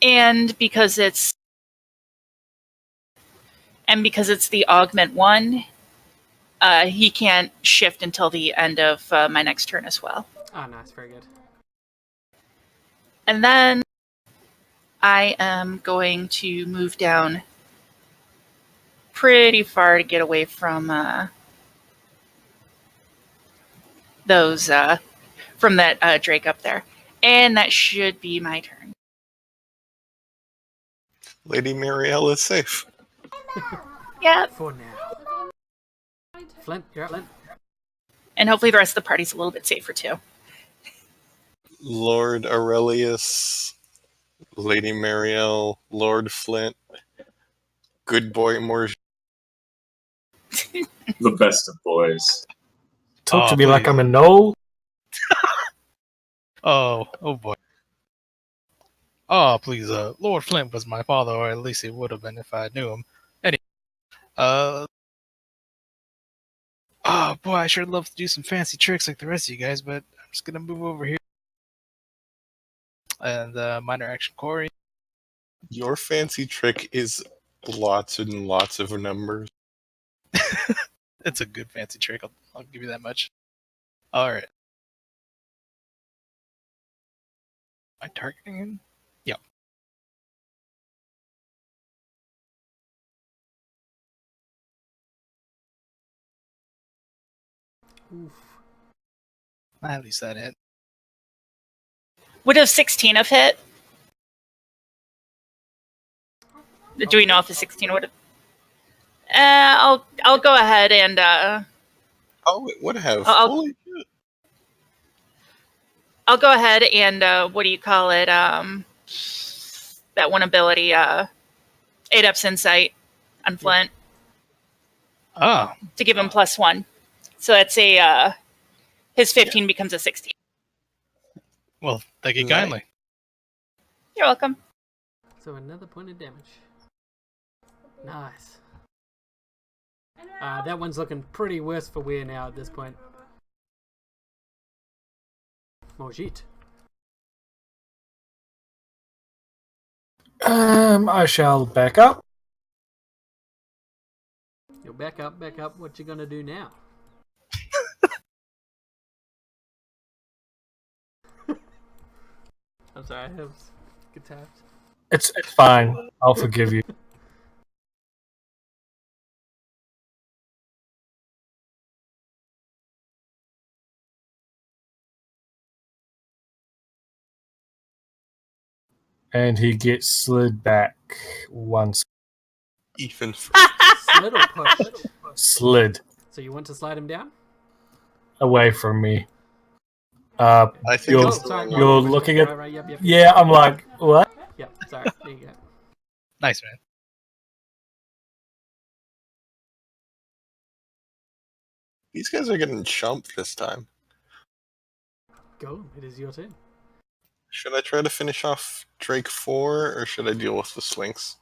And because it's the augment 1, he can't shift until the end of my next turn as well. Ah, nice. Very good. And then I am going to move down pretty far to get away from those from that Drake up there. And that should be my turn. Lady Marielle is safe. Yeah, For now. Flint, you're up. Flint. and hopefully the rest of the party's a little bit safer too. Lord Aurelius, Lady Marielle, Lord Flint, good boy Morge. The best of boys. Talk to Oh, me like please. I'm a knoll. Oh boy. Oh, please, Lord Flint was my father, or at least he would have been if I knew him. Anyway, oh boy, I sure love to do some fancy tricks like the rest of you guys, but I'm just gonna move over here. And, minor action Corey. Your fancy trick is lots and lots of numbers. It's a good fancy trick, I'll give you that much. Alright. Am I targeting him? Yep. Oof. At least that hit. Would have 16 have hit? Do we know if the 16 would have? I'll go ahead and Oh, it would have. I'll- Holy shit. I'll go ahead and what do you call it? That one ability, 8-Up's Insight on Flint Oh, to give him +1. So that's a his 15 becomes a 16. well, thank you Nice. kindly. You're welcome. So another point of damage. Nice. That one's looking pretty worse for wear now at this point. Mojit. I shall back up. You'll back up, back up. What you gonna do now? I'm sorry, I have guitars. It's fine. I'll forgive you. And he gets slid back once. Even Slid or pushed? Slid So you want to slide him down? away from me. I think You're- it's the sorry. wrong you're one. looking at- Right, yep. Yeah, I'm like, what? Yep, sorry. There you go. Nice, man. These guys are getting chumped this time. Go, it is your turn. Should I try to finish off Drake 4, or should I deal with the Sphinx?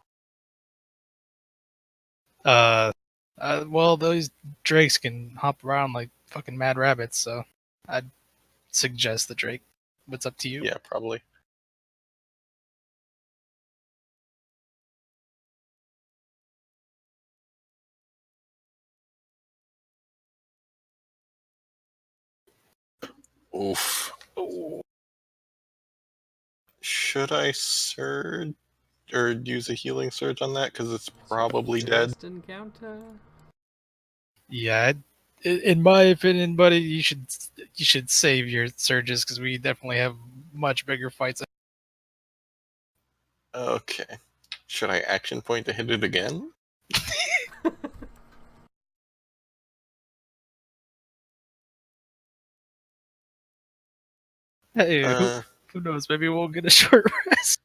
Well, those drakes can hop around like fucking mad rabbits, so I'd suggest the drake. What's up to you? Yeah, probably. Oof. Ooh. Should I surge or use a healing surge on that? Because it's probably dead. First encounter. Yeah, in my opinion, buddy, you should save your surges because we definitely have much bigger fights. Okay. Should I action point to hit it again? Hey, who knows? Maybe we'll get a short rest.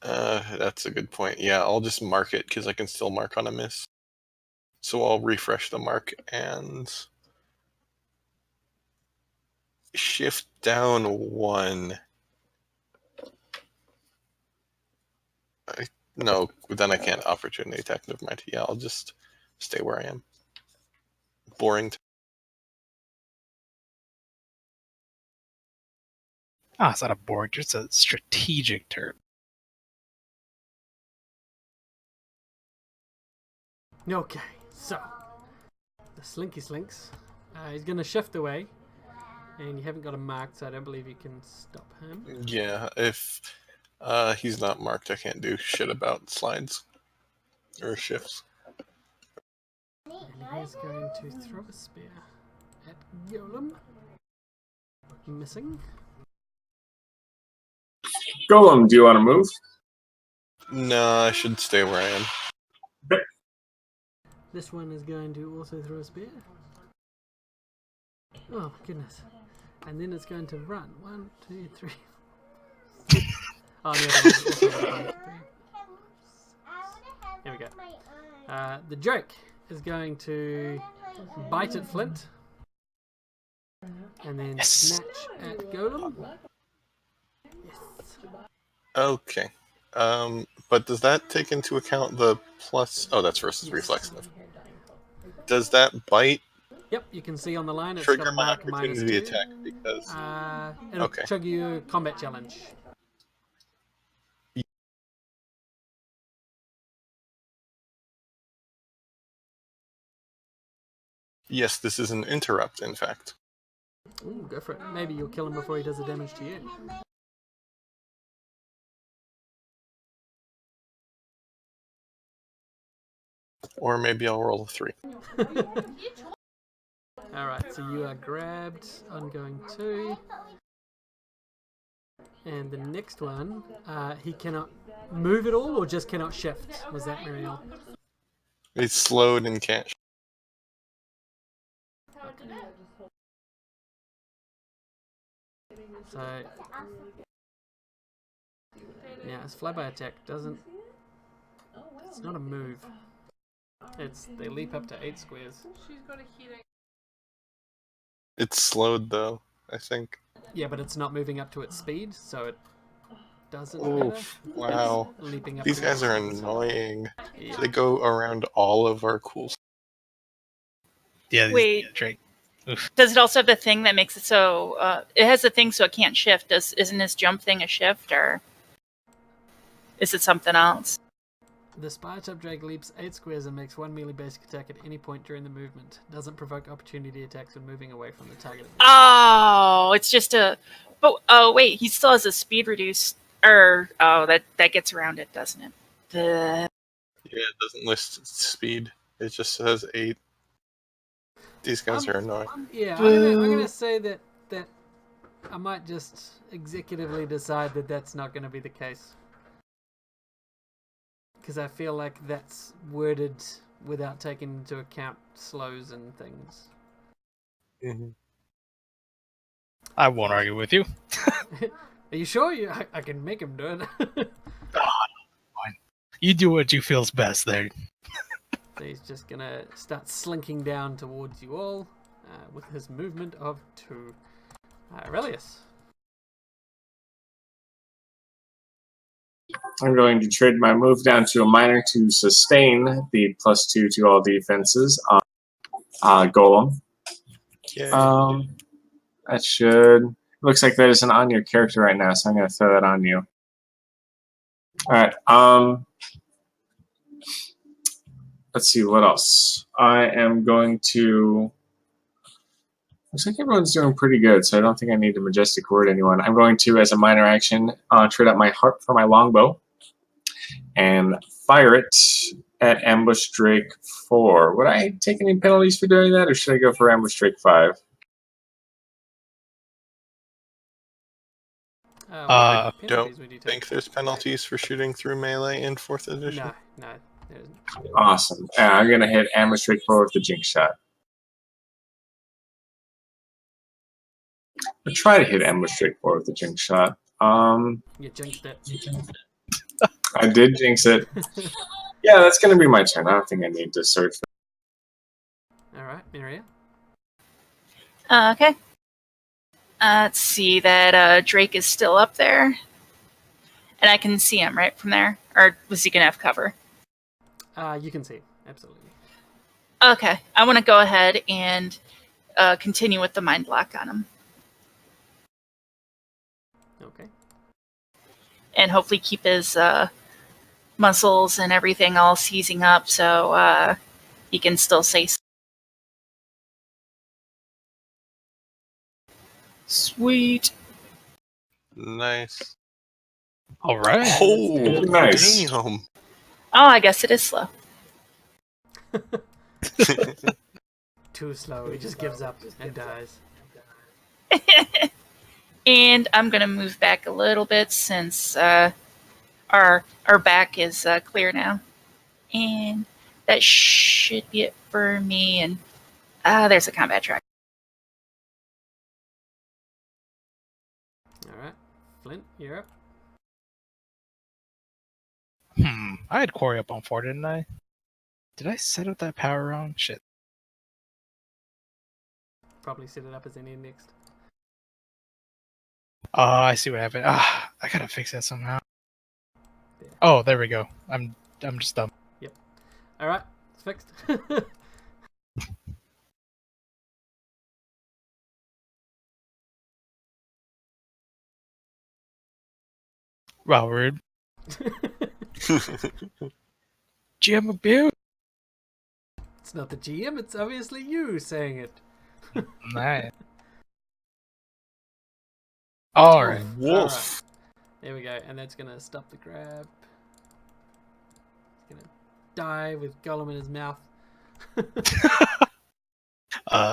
That's a good point. Yeah, I'll just mark it because I can still mark on a miss. So I'll refresh the mark and shift down 1. No, then I can't opportunity attack. Never mind. Yeah, I'll just stay where I am. Boring. Ah, it's not a board, it's a strategic turn. Okay, so the Slinky Slinks. He's gonna shift away, and you haven't got him marked, so I don't believe you can stop him. Yeah, if he's not marked, I can't do shit about slides or shifts. And he's going to throw a spear at Golem. Missing. Golem, do you want to move? No, I should stay where I am. This one is going to also throw a spear. Oh my goodness. And then it's going to run. 1, 2, 3. Oh, the other one's also going to run. Here we go. The Drake is going to bite at Flint. And then snatch at Golem. Yes. Okay. But does that take into account the plus? Oh, that's versus reflex stuff. Does that bite Yep, you can see on the line it's trigger got a my mark opportunity -2. attack? Because It'll okay. trigger you a combat challenge. Yes, this is an interrupt, in fact. Ooh, go for it. Maybe you'll kill him before he does the damage to you. Or maybe I'll roll a 3. Alright, so you are grabbed on going 2. And the next one, he cannot move at all or just cannot shift? Was that Muriel? It's slowed and can't. Okay. So, yeah, his flyby attack doesn't. It's not a move. They leap up to 8 squares. It's slowed though, I think. Yeah, but it's not moving up to its speed, so it doesn't Oof, matter. wow. It's leaping up These to guys 8 are squares. annoying. Yeah. They go around all of our cool. Yeah, Wait. Drake. Oof. Does it also have the thing that makes it so? It has the thing so it can't shift. Isn't his jump thing a shift, or is it something else? The Spire-type Drake leaps 8 squares and makes 1 melee basic attack at any point during the movement. Doesn't provoke opportunity attacks when moving away from the target. Oh, it's just a. But oh wait, he still has a speed reduce. Or that gets around it, doesn't it? Yeah, it doesn't list its speed. It just says 8. These guys are annoying. Yeah, I'm gonna say that I might just executively decide that that's not going to be the case. Because I feel like that's worded without taking into account slows and things. Mm-hmm. I won't argue with you. Are you sure? I can make him do it. You do what you feels best there. So he's just going to start slinking down towards you all with his movement of 2. Aurelius. I'm going to trade my move down to a minor to sustain the +2 to all defenses on Golem. Yeah. That should. Looks like that isn't on your character right now, so I'm going to throw that on you. All right. Let's see what else. I am going to. Looks like everyone's doing pretty good, so I don't think I need to majestic word anyone. I'm going to, as a minor action, trade out my harp for my longbow and fire it at Ambush Drake 4. Would I take any penalties for doing that, or should I go for Ambush Drake 5? I Penalties don't would you take? think there's penalties for shooting through melee in 4th edition. No, there isn't. Awesome. I'm going to hit Ambush Drake 4 with the Jinx shot. I'll try to hit Ambush Drake 4 with the Jinx shot. You jinxed it. I did jinx it. Yeah, that's going to be my turn. I don't think I need to search for. Alright, Miria. Okay. Let's see that Drake is still up there. And I can see him, right, from there? Or was he going to have cover? You can see, absolutely. Okay. I want to go ahead and continue with the mind block on him. Okay. And hopefully keep his muscles and everything all seizing up so he can still say. Sweet. Nice. All right. Oh, Nice. damn. Oh, I guess it is slow. Too slow, he just gives up and dies. And I'm going to move back a little bit since our back is clear now, and that should be it for me. And there's a combat track. All right, Flint, you're up. I had Quarry up on 4, didn't I? Did I set up that power wrong? Shit. Probably set it up as an end next. Oh, I see what happened. I gotta fix that somehow. There. Oh, there we go. I'm just dumb. All right, it's fixed. Wow, rude. GM abuse. It's not the GM, it's obviously you saying it. Nice. All right. Wolf. Alright. There we go, and that's gonna stop the grab. He's gonna die with Gollum in his mouth.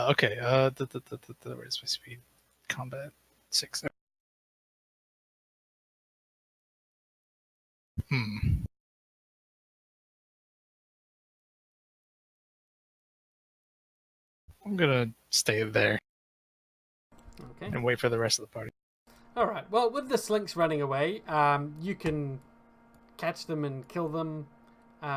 Okay. Where's my speed? Combat 6. I'm gonna stay there Okay. and wait for the rest of the party. Alright, well, with the slinks running away, you can catch them and kill them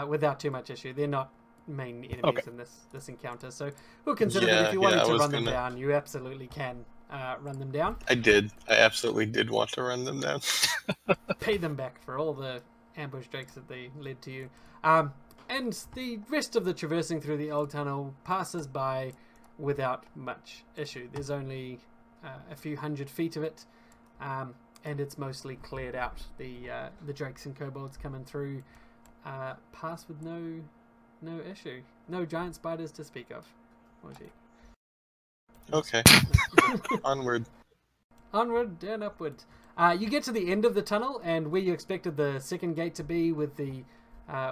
without too much issue. They're not main enemies in this encounter, so we'll consider that if you wanted to run them down, you absolutely can run them down. I did. I absolutely did want to run them down. Pay them back for all the ambush drakes that they led to you. And the rest of the traversing through the old tunnel passes by without much issue. There's only a few hundred feet of it, and it's mostly cleared out. The drakes and kobolds coming through pass with no issue. No giant spiders to speak of. Or she. Okay. Onward. Onward and upward. You get to the end of the tunnel, and where you expected the second gate to be with the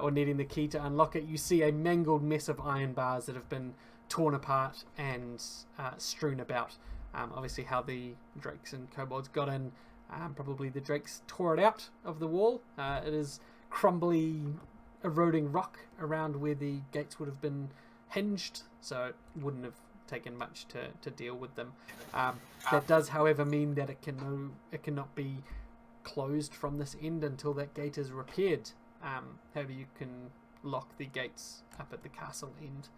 or needing the key to unlock it, you see a mangled mess of iron bars that have been torn apart and strewn about. Obviously how the drakes and kobolds got in. Probably the drakes tore it out of the wall. It is crumbly, eroding rock around where the gates would have been hinged, so it wouldn't have taken much to deal with them. That does, however, mean that it cannot be closed from this end until that gate is repaired. However, you can lock the gates up at the castle end,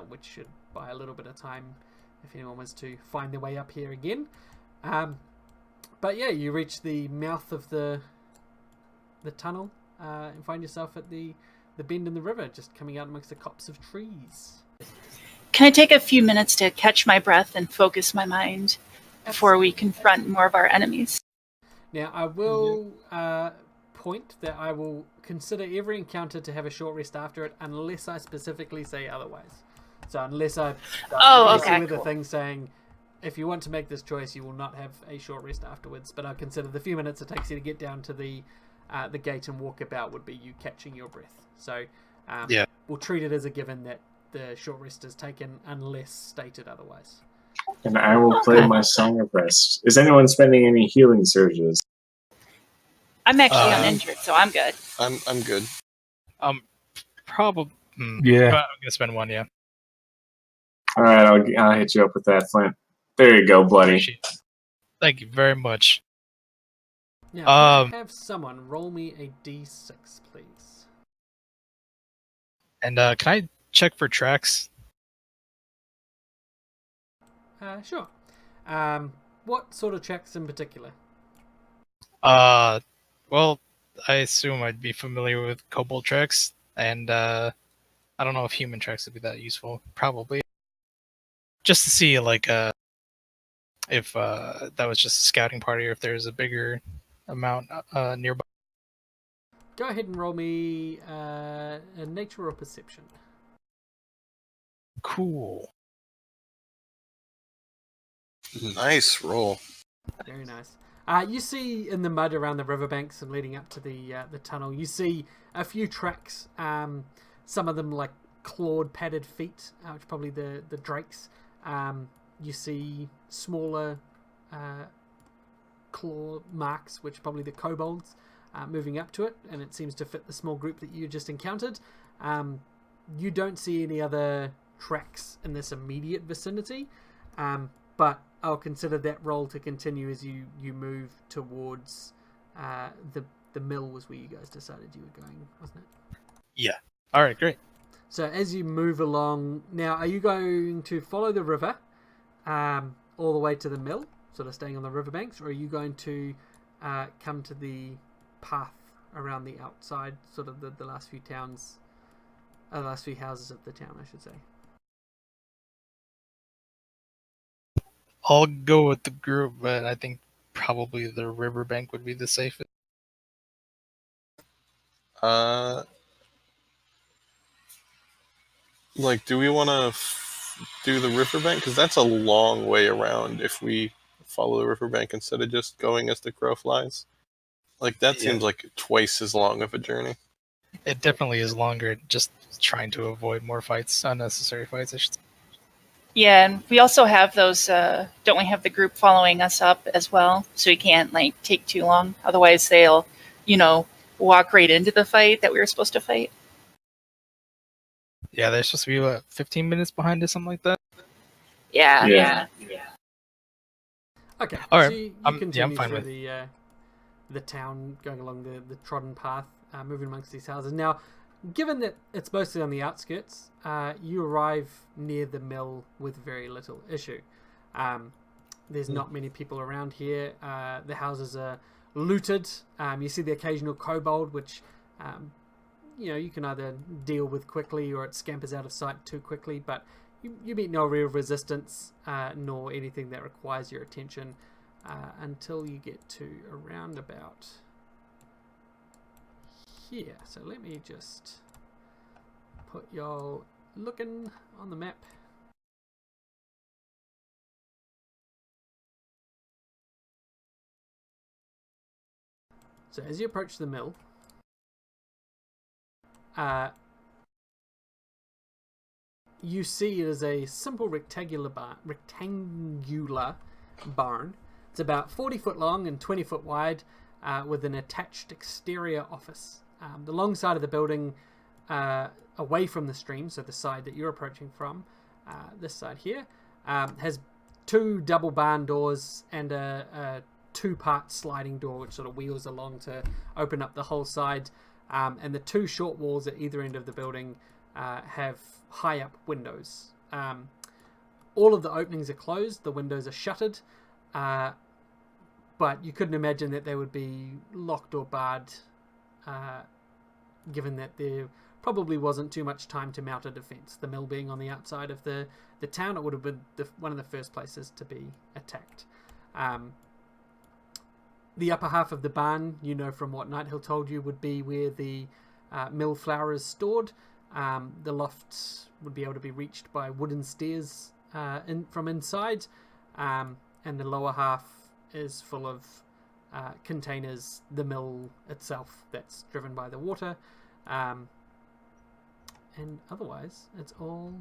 which should buy a little bit of time if anyone was to find their way up here again. But yeah, you reach the mouth of the tunnel and find yourself at the bend in the river, just coming out amongst a copse of trees. Can I take a few minutes to catch my breath and focus my mind before we confront more of our enemies? Now, I will point that I will consider every encounter to have a short rest after it, unless I specifically say otherwise. So unless I with a thing saying, if you want to make this choice, you will not have a short rest afterwards. But I consider the few minutes it takes you to get down to the gate and walk about would be you catching your breath. So we'll treat it as a given that the short rest is taken unless stated otherwise. And I will play my Song of Rest. Is anyone spending any healing surges? I'm actually uninjured, so I'm good. I'm good. Probably. Yeah. I'm gonna spend one. Yeah. All right, I'll hit you up with that, Flint. There you go, buddy. Thank you very much. Now, can I have someone roll me a d6, please? And can I check for tracks? Sure. What sort of tracks in particular? Well, I assume I'd be familiar with kobold tracks, and I don't know if human tracks would be that useful. Probably. Just to see, like, if that was just a scouting party, or if there's a bigger amount nearby. Go ahead and roll me a nature or perception. Cool. Nice roll. Very nice. You see in the mud around the riverbanks and leading up to the tunnel, you see a few tracks. Some of them like clawed, padded feet, which are probably the drakes. You see smaller claw marks, which are probably the kobolds. moving up to it, and it seems to fit the small group that you just encountered. You don't see any other tracks in this immediate vicinity, but I'll consider that roll to continue as you move towards the mill was where you guys decided you were going, wasn't it? Yeah. All right, great. So as you move along, now are you going to follow the river all the way to the mill, sort of staying on the riverbanks, or are you going to come to the path around the outside, sort of the last few towns, the last few houses of the town, I should say? I'll go with the group, but I think probably the riverbank would be the safest. Like, do we want to do the riverbank? Because that's a long way around if we follow the riverbank instead of just going as the crow flies. Like, that seems like twice as long of a journey. It definitely is longer, just trying to avoid more fights, unnecessary fights, I should say. Yeah, and we also have those, don't we have the group following us up as well? So we can't, like, take too long. Otherwise they'll, walk right into the fight that we were supposed to fight. Yeah, they're supposed to be, 15 minutes behind us, something like that? Yeah. Okay, All so right. you I'm continue fine through with the town, going along the trodden path, moving amongst these houses. Now, given that it's mostly on the outskirts, you arrive near the mill with very little issue. There's not many people around here. The houses are looted. You see the occasional kobold, which you can either deal with quickly or it scampers out of sight too quickly, but you meet no real resistance nor anything that requires your attention until you get to around about here. So let me just put y'all looking on the map. So as you approach the mill, you see it is a simple rectangular barn. It's about 40 foot long and 20 foot wide, with an attached exterior office. The long side of the building, away from the stream, so the side that you're approaching from, this side here, has two double barn doors and a two-part sliding door which sort of wheels along to open up the whole side. And the two short walls at either end of the building have high up windows. All of the openings are closed, the windows are shuttered, but you couldn't imagine that they would be locked or barred, given that there probably wasn't too much time to mount a defense. The mill being on the outside of the town, it would have been one of the first places to be attacked. The upper half of the barn, from what Nighthill told you, would be where the mill flour is stored. The loft would be able to be reached by wooden stairs from inside, and the lower half is full of containers, the mill itself that's driven by the water, and otherwise it's all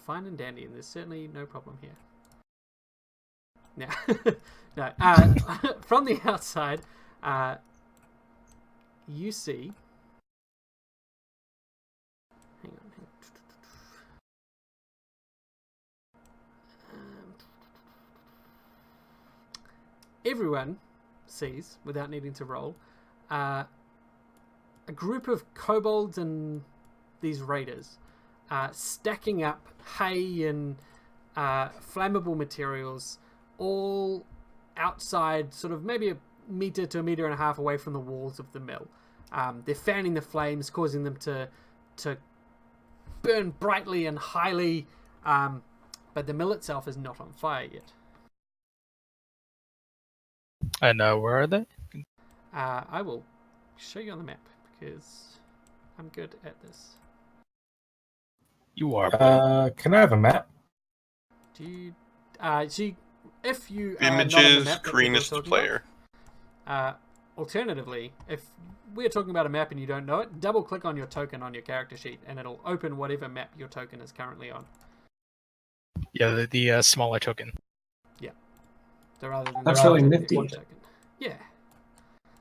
fine and dandy, and there's certainly no problem here. Now, no, from the outside, you see. Hang on. Everyone sees, without needing to roll, a group of kobolds and these raiders stacking up hay and flammable materials, all outside, sort of maybe a meter to a meter and a half away from the walls of the mill. They're fanning the flames, causing them to burn brightly and highly, but the mill itself is not on fire yet. And where are they? I will show you on the map because I'm good at this. You are. Can I have a map? Do you? See, if you Images, map Greenest player. Alternatively, if we're talking about a map and you don't know it, double click on your token on your character sheet and it'll open whatever map your token is currently on. Yeah, the smaller token. Yeah. So rather than That's really the nifty. one token. Yeah.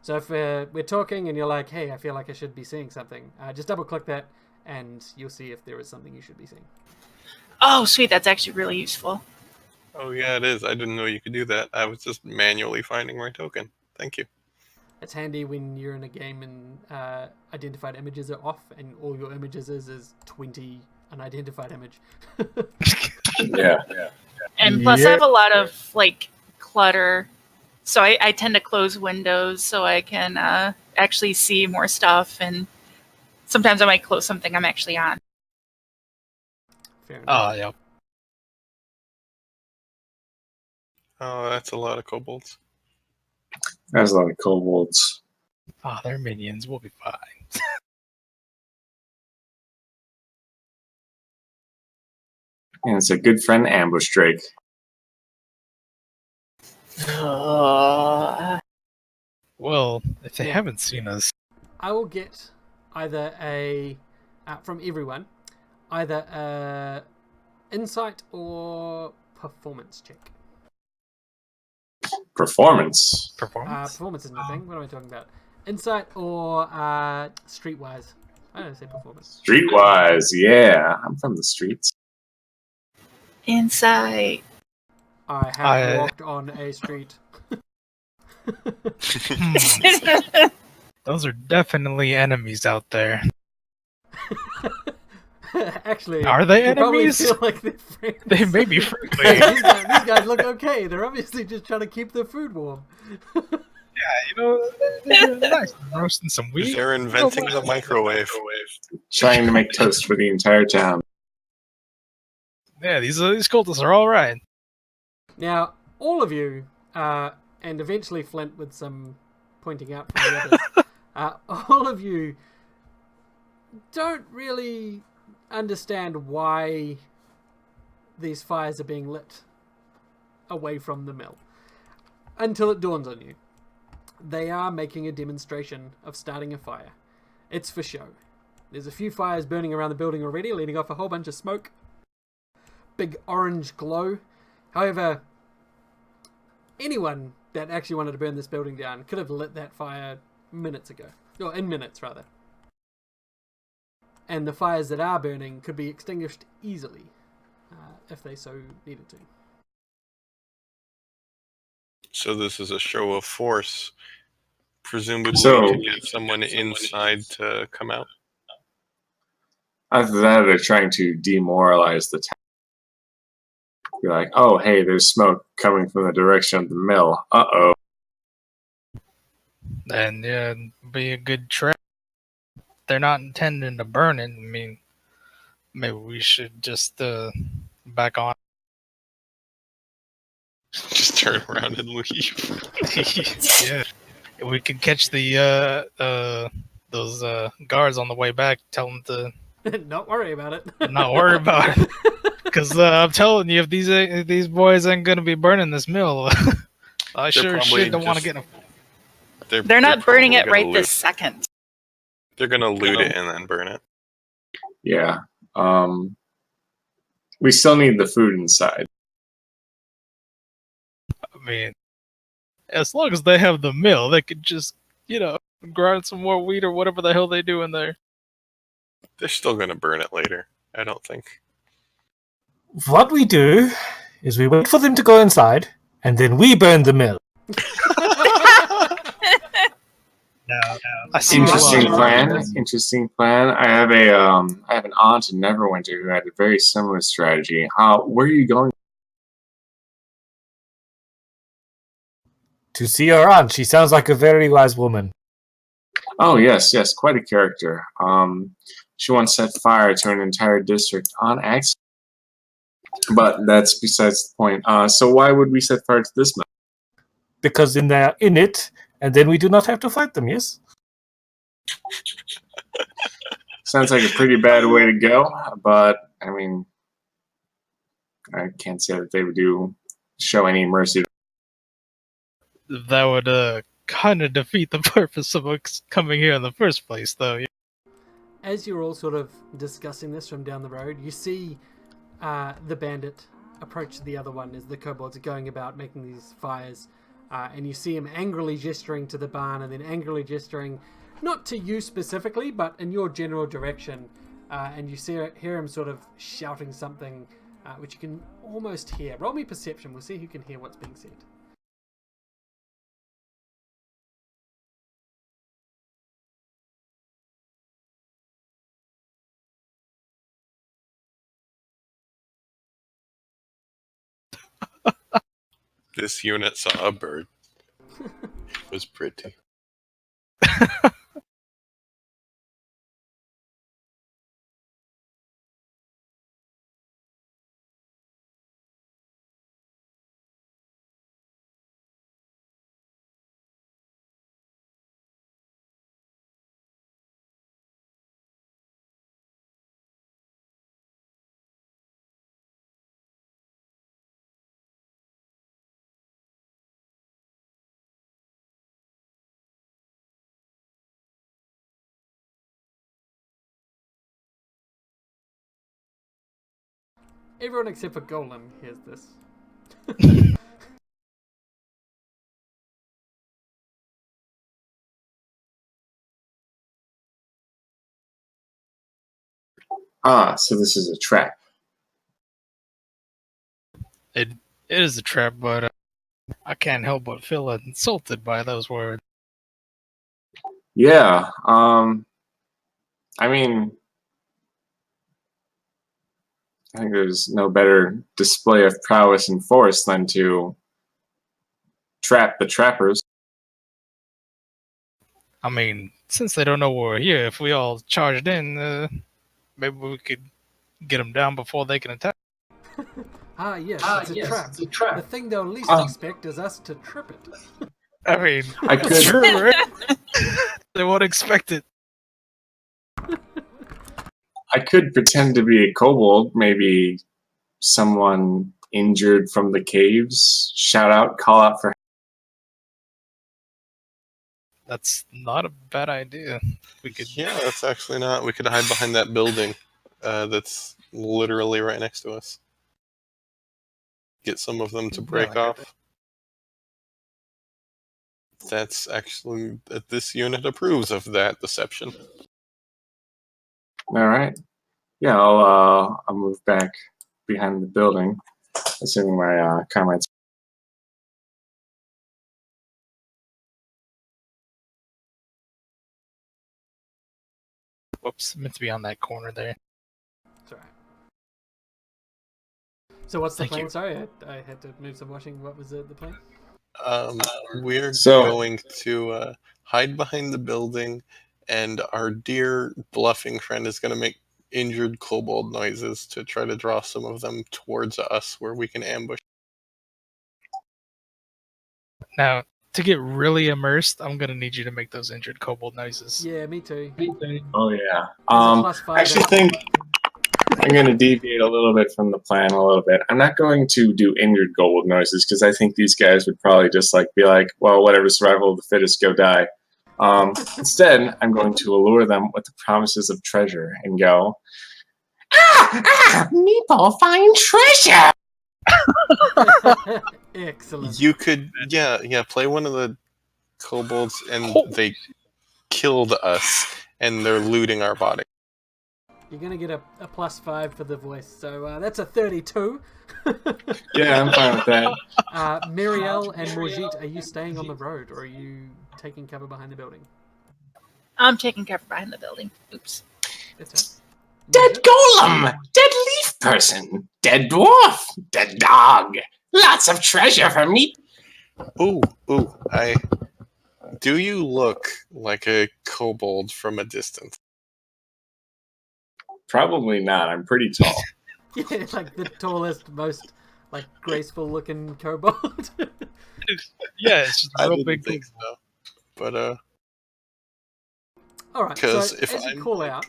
So if we're talking and you're like, hey, I feel like I should be seeing something, just double click that and you'll see if there is something you should be seeing. Oh, sweet. That's actually really useful. Oh yeah, it is. I didn't know you could do that. I was just manually finding my token. Thank you. It's handy when you're in a game and identified images are off and all your images is 20 unidentified image. Yeah. And plus, I have a lot of like clutter, so I tend to close windows so I can actually see more stuff. And sometimes I might close something I'm actually on. Fair enough. Oh, yeah. Oh, that's a lot of kobolds. There's a lot of kobolds. Oh, they're minions. We'll be fine. And it's a good friend, Ambush Drake. Well, if they Yeah. haven't seen us, I will get either from everyone, either a insight or performance check. Performance. performance. Performance isn't a thing. What am I talking about? Insight or streetwise? I don't say performance. Streetwise, yeah. I'm from the streets. Insight. I have walked on a street. Those are definitely enemies out there. Actually, Are they you probably enemies? feel like they're friends. They may be friendly. Hey, these guys look okay. They're obviously just trying to keep their food warm. You know, they're nice. Roasting some wheat. They're inventing the microwave. Trying to make toast for the entire town. Yeah, these cultists are all right. Now, all of you, and eventually Flint with some pointing out from the others, all of you don't really understand why these fires are being lit away from the mill until it dawns on you. They are making a demonstration of starting a fire. It's for show. There's a few fires burning around the building already, leading off a whole bunch of smoke. Big orange glow. However, anyone that actually wanted to burn this building down could have lit that fire minutes ago. Or in minutes, rather. And the fires that are burning could be extinguished easily, if they so needed to. So this is a show of force, presumably So- to get someone inside to come out. After that, they're trying to demoralize the town. Be like, oh, hey, there's smoke coming from the direction of the mill. Uh-oh. And yeah, be a good trap. They're not intending to burn it. I mean, maybe we should just back on. Just turn around and leave. Yeah, we could catch the those guards on the way back. Tell them to Not worry about it. not worry about it. Because I'm telling you, if these boys ain't gonna be burning this mill, I sure probably shit don't want to just- get them. They're not burning probably it gonna right loot. this second. They're gonna loot it and then burn it. Yeah. We still need the food inside. I mean, as long as they have the mill, they could just grind some more wheat or whatever the hell they do in there. They're still gonna burn it later. I don't think. What we do is we wait for them to go inside, and then we burn the mill. I see. Interesting a lot. plan. Interesting plan. I have an aunt in Neverwinter who had a very similar strategy. Where are you going? To see her aunt, she sounds like a very wise woman. Oh yes, quite a character. She once set fire to an entire district on accident. But that's besides the point. So why would we set fire to this mill? Because then they are in it, and then we do not have to fight them, yes? Sounds like a pretty bad way to go, but I mean, I can't say that they would show any mercy. That would kind of defeat the purpose of us coming here in the first place, though. As you're all sort of discussing this from down the road, you see the bandit approach the other one as the kobolds are going about making these fires. and you see him angrily gesturing to the barn and then angrily gesturing, not to you specifically, but in your general direction. And you hear him sort of shouting something, which you can almost hear. Roll me perception. We'll see who can hear what's being said. This unit saw a bird. It was pretty. Everyone except for Golem hears this. So this is a trap. It is a trap, but I can't help but feel insulted by those words. Yeah. I mean, I think there's no better display of prowess and force than to trap the trappers. I mean, since they don't know we're here, if we all charged in, maybe we could get them down before they can attack. Yes, it's a trap. The thing they'll least expect is us to trip it. I mean, I it's could- true, right? They won't expect it. I could pretend to be a kobold, maybe someone injured from the caves. Call out for. That's not a bad idea. We could. Yeah, that's actually not. We could hide behind that building that's literally right next to us. Get some of them to break off. That's actually this unit approves of that deception. All right. Yeah, I'll move back behind the building, assuming my comrades. Whoops, meant to be on that corner there. It's alright. So what's the Thank plan? you. Sorry, I had to move some washing. What was the plan? We're So- going to hide behind the building, and our dear bluffing friend is going to make injured kobold noises to try to draw some of them towards us where we can ambush. Now, to get really immersed, I'm gonna need you to make those injured kobold noises. Yeah, me too. Oh yeah. There's a +5 I actually think I'm going to deviate a little bit from the plan a little bit. I'm not going to do injured kobold noises because I think these guys would probably just be like, well, whatever, survival of the fittest, go die. Instead, I'm going to allure them with the promises of treasure and go, Meeple, find treasure! Excellent. You could, yeah, play one of the kobolds, and they killed us, and they're looting our body. You're gonna get a +5 for the voice, so that's a 32. Yeah, I'm fine with that. Miriel and Morgit, are you staying on the road, or are you taking cover behind the building? I'm taking cover behind the building. Oops. That's Dead golem! Dead leaf person! Dead dwarf! Dead dog! Lots of treasure for me! Ooh, do you look like a kobold from a distance? Probably not. I'm pretty tall. Yeah, like the tallest, most graceful looking kobold. Yeah, it's just I real didn't big. think so. But All right. So 'Cause if as you I'm- call out,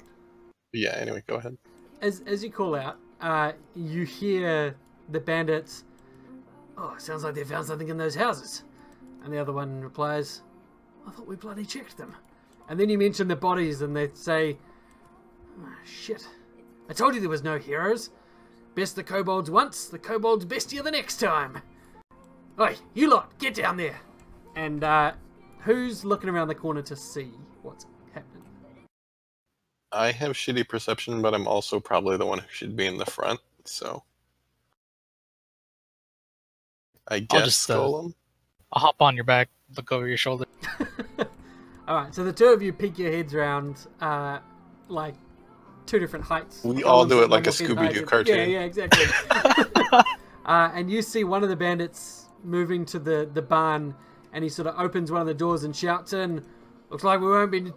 yeah. Anyway, go ahead. as you call out, you hear the bandits. Oh, sounds like they found something in those houses. And the other one replies, I thought we bloody checked them. And then you mention the bodies, and they say, oh, shit. I told you there was no heroes. Best the kobolds once, the kobolds bestier the next time. Oi, you lot, get down there. And who's looking around the corner to see what's happening? I have shitty perception, but I'm also probably the one who should be in the front, so I I'll guess just Golem. I'll hop on your back, look over your shoulder. All right, so the two of you peek your heads around, like two different heights. We all do it like a almost in Scooby-Doo height. Yeah, cartoon. yeah, exactly. And you see one of the bandits moving to the barn, and he sort of opens one of the doors and shouts in, "Looks like we won't be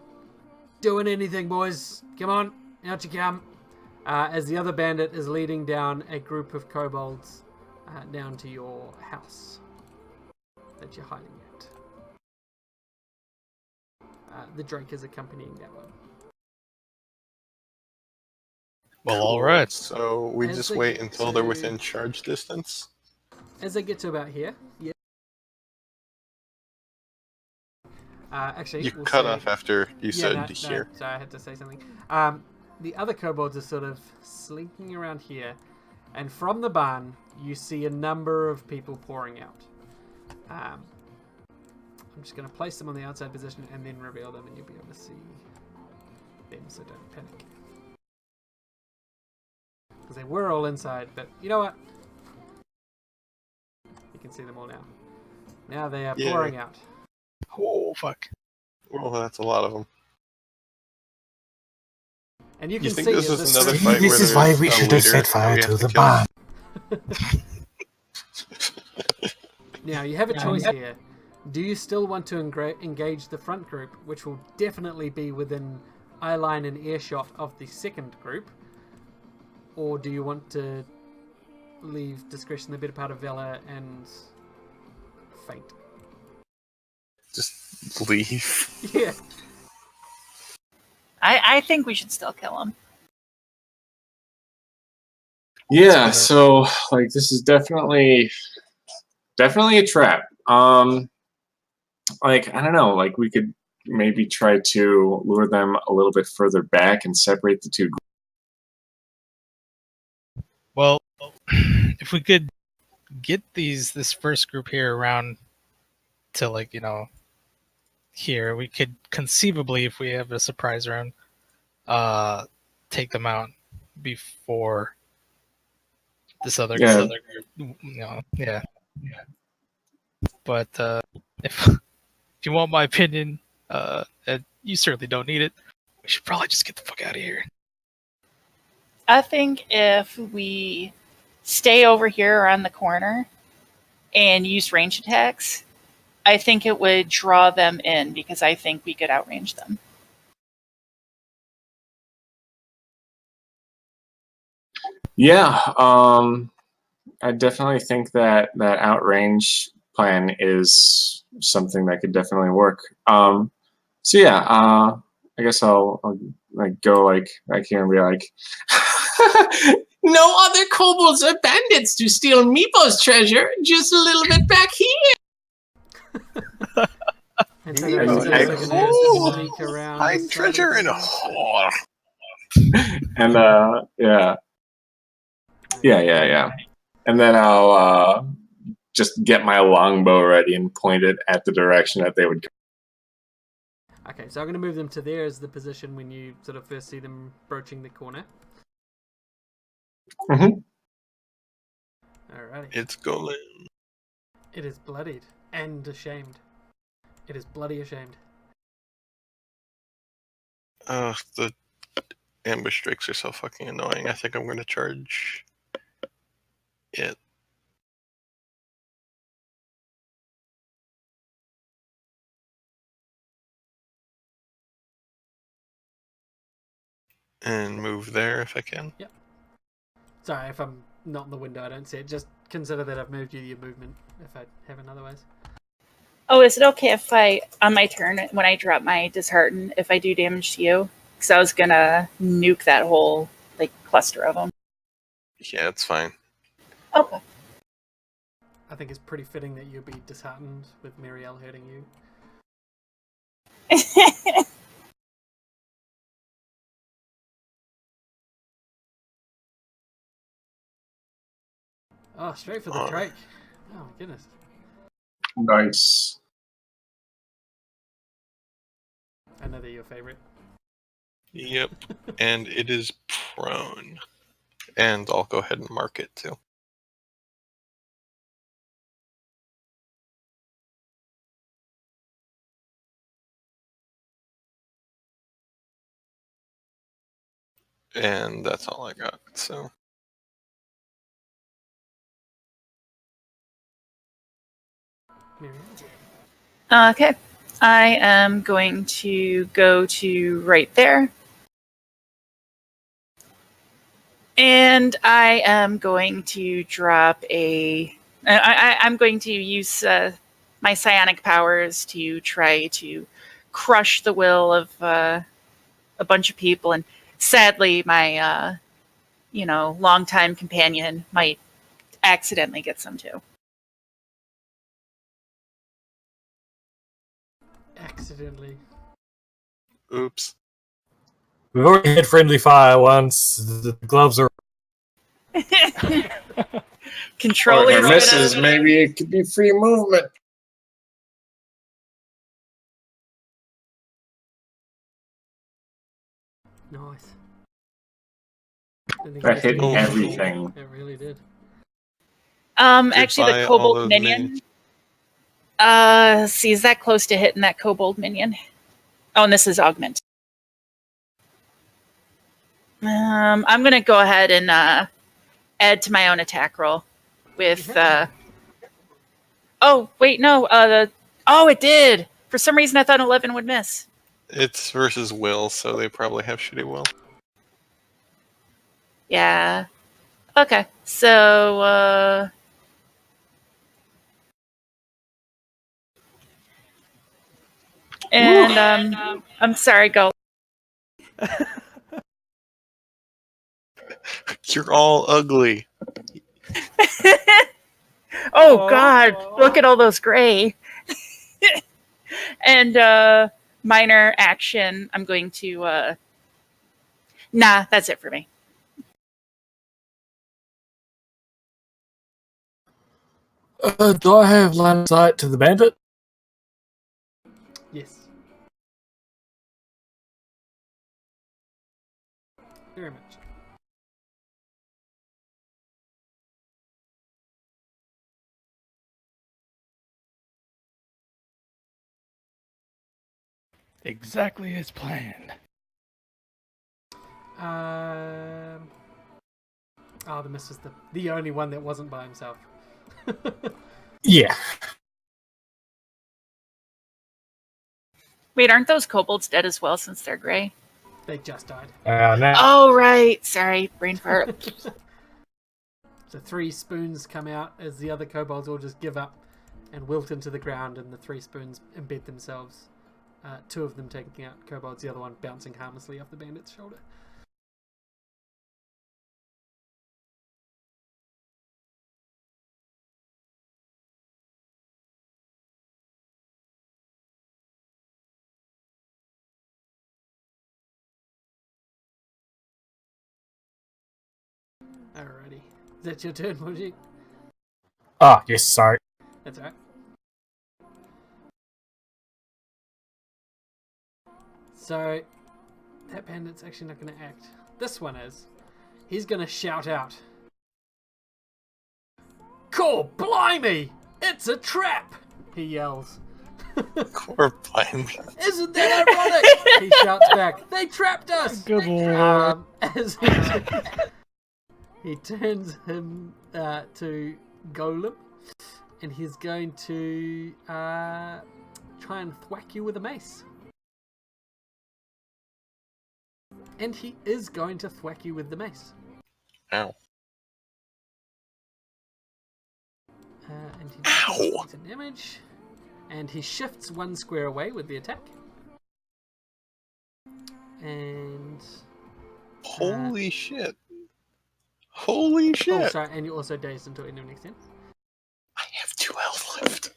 doing anything, boys. Come on, out you come." As the other bandit is leading down a group of kobolds down to your house that you're hiding at. The Drake is accompanying that one. Well, Cool. all right. So we As just they wait get until they're to- within charge distance. As they get to about here, yeah. Actually, You we'll cut say- off after you said no, here. sorry, I had to say something. The other kobolds are sort of slinking around here, and from the barn, you see a number of people pouring out. I'm just going to place them on the outside position and then reveal them, and you'll be able to see them, so don't panic. Because they were all inside, but you know what? You can see them all now. Now they are Yay. pouring out. Oh fuck! Well, that's a lot of them. And you You can think see this as is this another group- fight This where is why there's we a should have leader set that fire we to have the kill? barn. Now, you have a choice here. Do you still want to engage the front group, which will definitely be within eye line and earshot of the second group? Or do you want to leave discretion the better part of valor and faint? Just leave. Yeah. I think we should still kill him. Yeah, so like this is definitely a trap. Like I don't know, like we could maybe try to lure them a little bit further back and separate the two groups. Well, if we could get this first group here around to like here, we could conceivably, if we have a surprise round, take them out before this other group. Yeah. But if you want my opinion, and you certainly don't need it, we should probably just get the fuck out of here. I think if we stay over here around the corner and use range attacks, I think it would draw them in because I think we could outrange them. Yeah, I definitely think that outrange plan is something that could definitely work. So yeah, I guess I'll like go like back here and be like, no other kobolds or bandits to steal Meepo's treasure. Just a little bit back here. And so Yeah, they're also I- going Ooh. to sneak around. Hide the side treasure of in a the- hole. And yeah. And then I'll just get my longbow ready and point it at the direction that they would go. Okay, so I'm going to move them to there as the position when you sort of first see them broaching the corner. Mhm. Alrighty. It's Golem. It is bloodied and ashamed. It is bloody ashamed. The ambush drakes are so fucking annoying. I think I'm going to charge it. And move there if I can. Sorry, if I'm not in the window, I don't see it. Just consider that I've moved you your movement if I haven't otherwise. Oh, is it okay if I, on my turn, when I drop my dishearten, if I do damage to you? Because I was gonna nuke that whole like cluster of them. Yeah, it's fine. Okay. I think it's pretty fitting that you'll be disheartened with Miriel hurting you. Oh, straight for the Drake. Oh my goodness. Nice. I know they're your favorite. Yep. And it is prone. And I'll go ahead and mark it too. And that's all I got. So Okay. I am going to go to right there. And I am going to drop a... I'm going to use my psionic powers to try to crush the will of a bunch of people. And sadly, my, longtime companion might accidentally get some too. Accidentally. oops. We've already had friendly fire once. The gloves are. Controller. Or misses, maybe it could be free movement. Nice. That hit Oh. everything. It really did. Actually, the Goodbye, all kobold those minion. See, is that close to hitting that kobold minion? Oh, and this is augment. I'm gonna go ahead and add to my own attack roll with. Oh wait, no. Oh, it did. For some reason, I thought 11 would miss. It's versus will, so they probably have shitty will. Yeah. Okay. So. And I'm sorry, go. You're all ugly. Oh God! Look at all those gray. And minor action. I'm going to. Nah, that's it for me. Do I have line of sight to the bandit? Yes. Very much. Exactly as planned. Oh, the miss is the only one that wasn't by himself. Yeah. Wait, aren't those kobolds dead as well since they're gray? They just died. Now, Oh right, sorry, brain fart. So 3 spoons come out as the other kobolds all just give up and wilt into the ground, and the 3 spoons embed themselves. 2 of them taking out kobolds, the other one bouncing harmlessly off the bandit's shoulder. Alrighty. Is that your turn, Moji? yes, sorry. That's alright. So, that bandit's actually not going to act. This one is. He's going to shout out. "Cool, blimey! It's a trap!" he yells. Core blimey. "Isn't that ironic?" he shouts back. "They trapped us!" Good lord. As he turns him to Golem, and he's going to try and thwack you with a mace. And he is going to thwack you with the mace. Ow. And he Ow! takes damage. And he shifts 1 square away with the attack. And... Holy shit. Holy shit. Oh, sorry, and you're also dazed until end of next turn. I have 2 health left.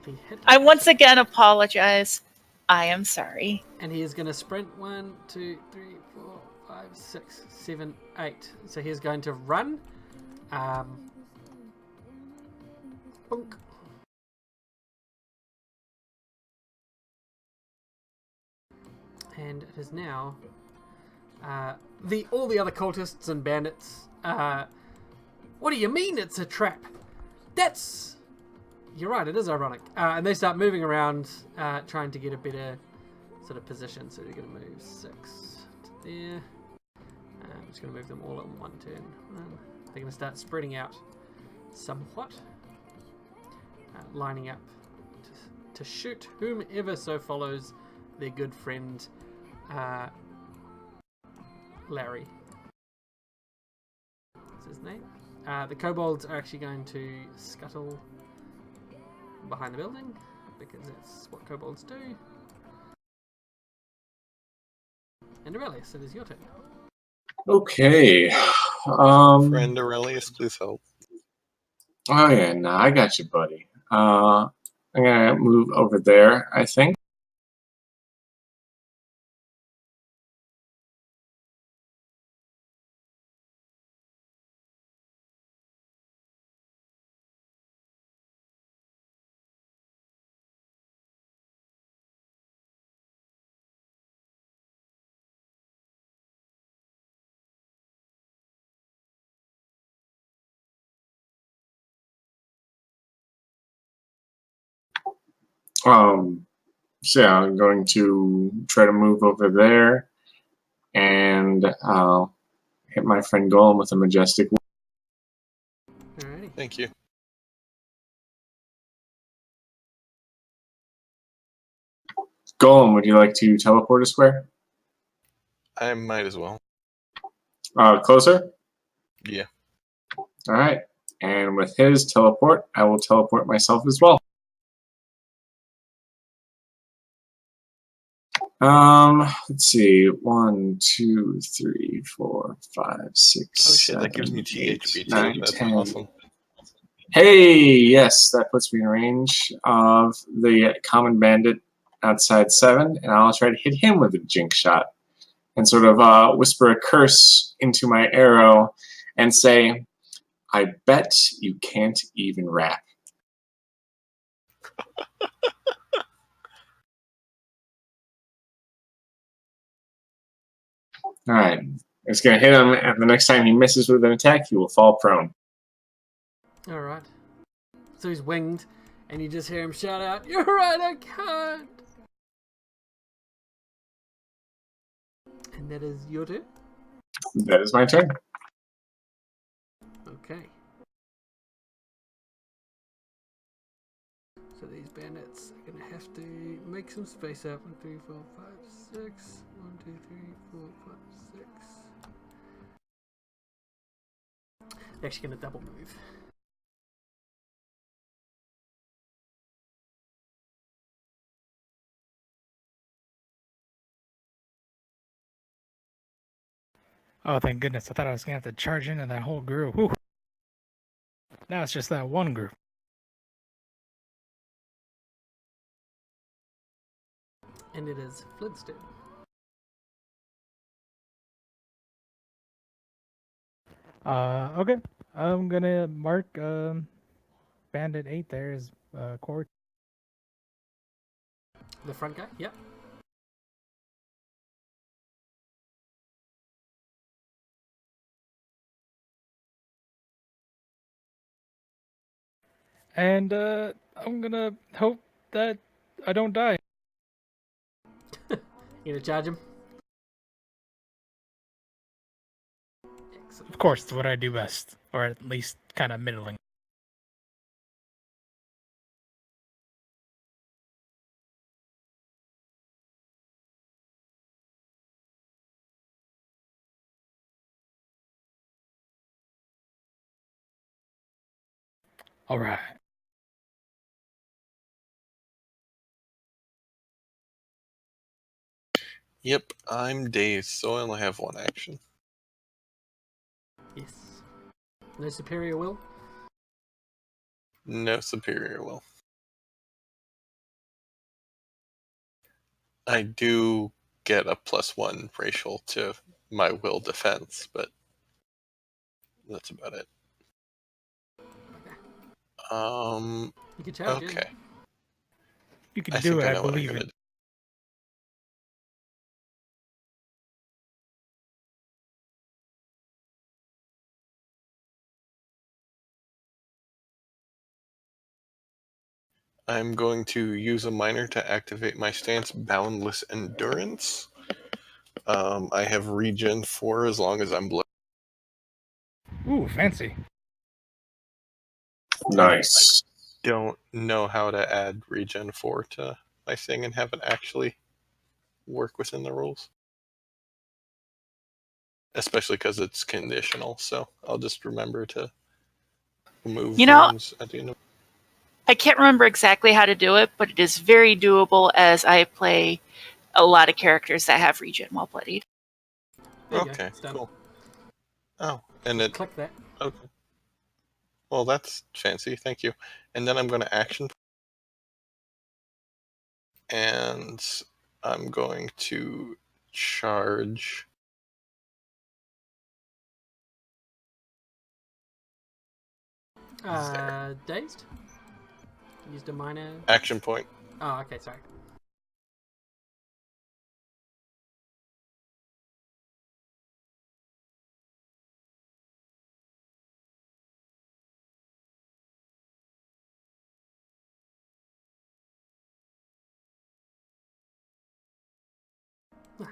He hit I once again apologize. I am sorry. And he is going to sprint 1, 2, 3, 4, 5, 6, 7, 8. So he's going to run. Bonk. And it is now all the other cultists and bandits. What do you mean it's a trap? You're right, it is ironic. And they start moving around, trying to get a better sort of position. So we're going to move 6 to there. I'm just going to move them all in one turn. They're going to start spreading out somewhat, lining up to shoot whomever so follows their good friend Larry. That's his name. The kobolds are actually going to scuttle behind the building because that's what kobolds do. And Aurelius, it is your turn. Okay. Friend Aurelius, please help. Oh yeah, no, I got you, buddy. I'm gonna move over there, I think. So yeah, I'm going to try to move over there and hit my friend Golem with a majestic. Alrighty. Thank you. Golem, would you like to teleport a square? I might as well. Closer? Yeah. Alright. And with his teleport, I will teleport myself as well. Let's see. 1, 2, 3, 4, 5, 6, Oh shit, 7, that gives me 8, THP 9, too. That's 10. awesome. Hey, yes, that puts me in range of the common bandit outside 7, and I'll try to hit him with a jinx shot and sort of whisper a curse into my arrow and say, I bet you can't even rap. Alright, it's going to hit him, and the next time he misses with an attack, he will fall prone. Alright. So he's winged, and you just hear him shout out, "You're right, I can't!" And that is your turn? That is my turn. Okay. So these bandits are going to have to make some space up. 1, 3, 4, 5, 6. 1, 2, 3, 4, 5, 6. They're actually going to double move. Oh, thank goodness. I thought I was going to have to charge into that whole group. Whew. Now it's just that one group. And it is Flintstone. Okay. I'm going to mark Bandit 8 there as core. The front guy? Yep. And I'm going to hope that I don't die. You gonna charge him? Excellent. Of course, it's what I do best. Or at least kind of middling. All right. Yep, I'm dazed, so I only have one action. Yes. No superior will? No superior will. I do get a +1 racial to my will defense, but that's about it. You can charge him. Okay. You can I do think it, I I know what I'm believe gonna it. do. I'm going to use a minor to activate my stance, Boundless Endurance. I have regen 4 as long as I'm blood. Ooh, fancy. Nice. Don't know how to add regen 4 to my thing and have it actually work within the rules. Especially because it's conditional, so I'll just remember to remove wounds at the end of. I can't remember exactly how to do it, but it is very doable as I play a lot of characters that have regen while bloodied. There you go, Okay, it's done. cool. Oh, and Just it. click that. Okay. Well, that's fancy. Thank you. And then I'm going to action. And I'm going to charge. Dazed? Used a minor. Action point. Oh, okay, sorry. Nice.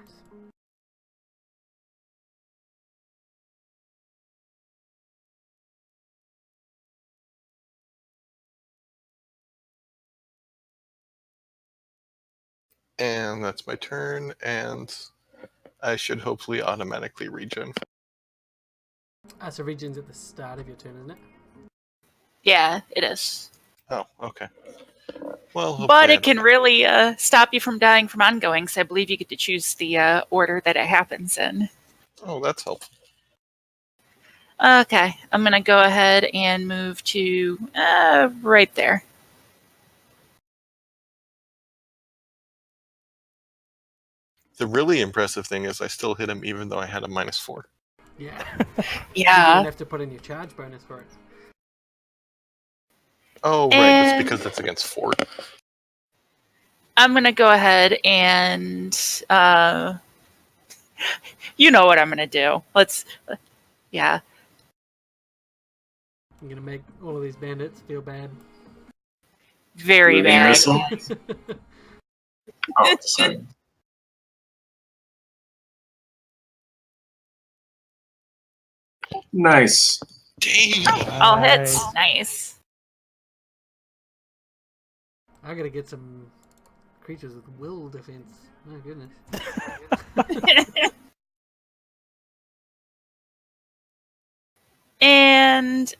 And that's my turn. And I should hopefully automatically regen. So regen's at the start of your turn, isn't it? Yeah, it is. Oh, okay. Well, But it can really stop you from dying from ongoing, so I believe you get to choose the order that it happens in. Oh, that's helpful. Okay, I'm going to go ahead and move to right there. The really impressive thing is I still hit him even though I had a -4. Yeah. You Yeah. don't have to put in your charge bonus for it. Oh, right. And That's because it's against fort. I'm going to go ahead and you know what I'm going to do. Yeah. I'm gonna make all of these bandits feel bad. Very Moving bad. missile? Oh, sorry. Nice. Dang. All hits. Nice. I gotta get some creatures with will defense. My goodness. And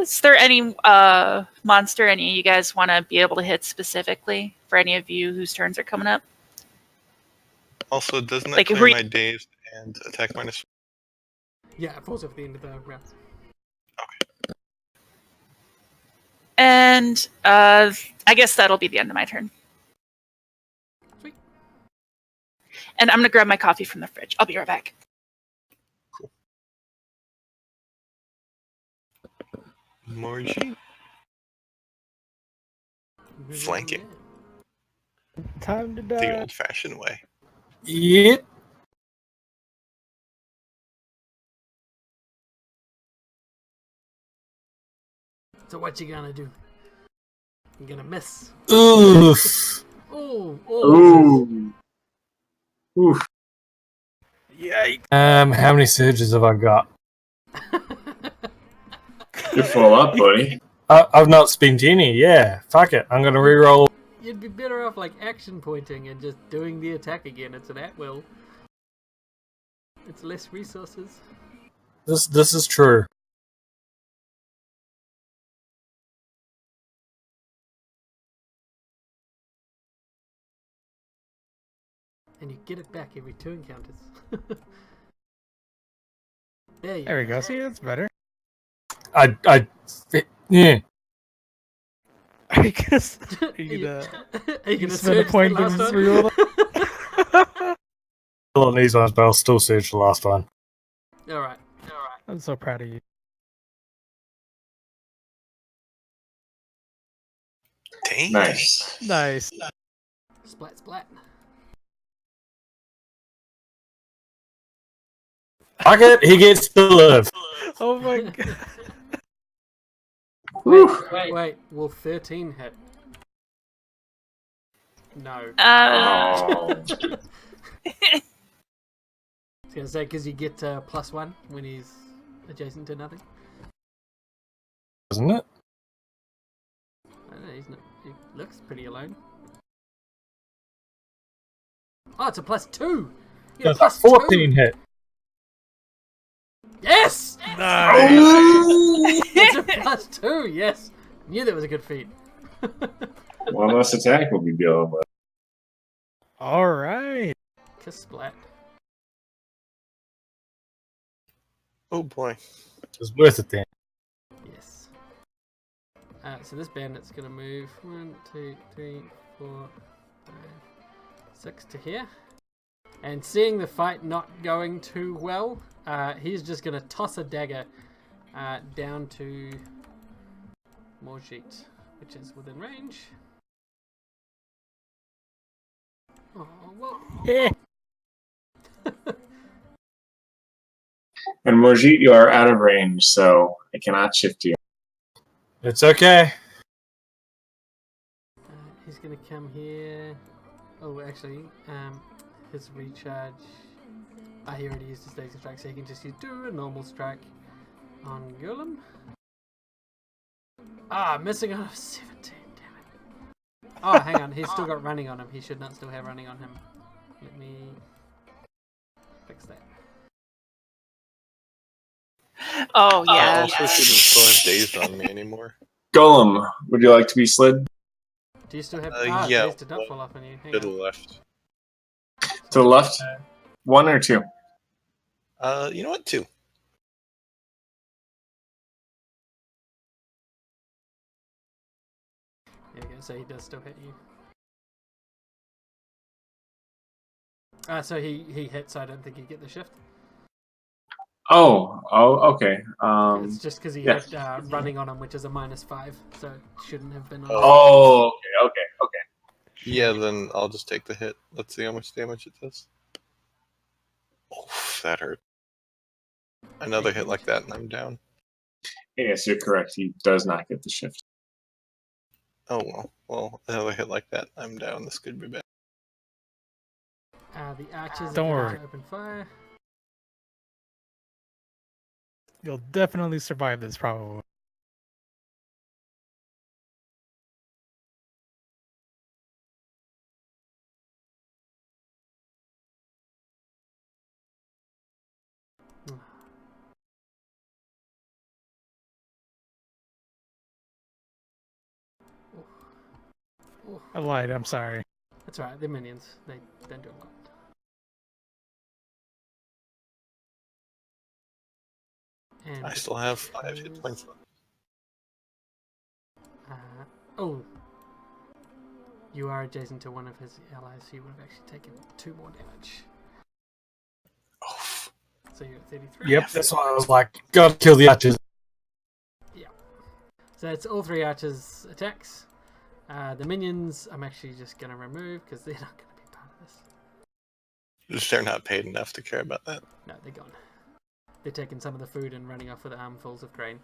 is there any monster any of you guys want to be able to hit specifically for any of you whose turns are coming up? Also, doesn't that Like, clear my dazed and attack -4? Yeah, it falls at the end of the round. And I guess that'll be the end of my turn. Sweet. And I'm going to grab my coffee from the fridge. I'll be right back. Margie? Flanking. Time to The die. old-fashioned way. Yep. So what you gonna do? You gonna miss? Oof. Oh, Ooh. Oof. Yikes. How many surges have I got? You're full up, buddy. I've not spent any. Yeah, fuck it. I'm gonna reroll. You'd be better off like action pointing and just doing the attack again. It's an at-will. It's less resources. This is true. And you get it back every 2 encounters. There we go. See, that's better. Yeah. Are you gonna spend a point and just reroll it? Still on these ones, but I'll still search the last one. Alright. I'm so proud of you. Dang. Nice. Nice. Splat, splat. Fuck it, he gets to live. Oh my god. Whew. Wait, will 13 hit? No. Oh. I was going to say, because you get +1 when he's adjacent to nothing. Isn't it? I don't know, he's not, he looks pretty alone. Oh, it's a +2! You get a That's a +2! 14 hit. Yes! Nice. It's a +2, yes! Knew that was a good feat. One less attack will be dealing with. All right. Kiss splat. Oh boy. It was worth it then. Yes. So this bandit's going to move 1, 2, 3, 4, 5, 6 to here. And seeing the fight not going too well, he's just going to toss a dagger down to Morjeet, which is within range. Oh, well. And Morjeet, you are out of range, so I cannot shift you. It's okay. He's going to come here. Oh, actually, his recharge. He already used his dazing strike, so he can just do a normal strike on Golem. Missing on 17, damn it. Oh, hang on, he's still got running on him. He should not still have running on him. Let me fix that. Oh, I yeah. also shouldn't still have dazed on me anymore. Golem, would you like to be slid? Do you still have... Yeah, Daze did not fall off on you. Hang To the on. left. To the left? 1 or 2? You know what? 2. There you go, so he does still hit you. So he hit, so I don't think you get the shift. Oh, okay. It's just because he yes. had running on him, which is a -5, so it shouldn't have been on. Oh, okay. Yeah, then I'll just take the hit. Let's see how much damage it does. Oh, that hurt. Another hit like that and I'm down. Yes, you're correct. He does not get the shift. Oh well. Well, another hit like that, I'm down. This could be bad. The archers Don't are worry. going to open fire. You'll definitely survive this, probably. I lied. I'm sorry. That's right, they're minions. They don't do a lot. And I still have 5 hit points left. oh, you are adjacent to one of his allies, so you would have actually taken 2 more damage. Oh, So you're at 33. Yep, that's why I was like, gotta kill the archers. Yeah. So it's all 3 archers' attacks. The minions, I'm actually just going to remove because they're not going to be part of this. they're not paid enough to care about that. No, they're gone. They're taking some of the food and running off with armfuls of grain.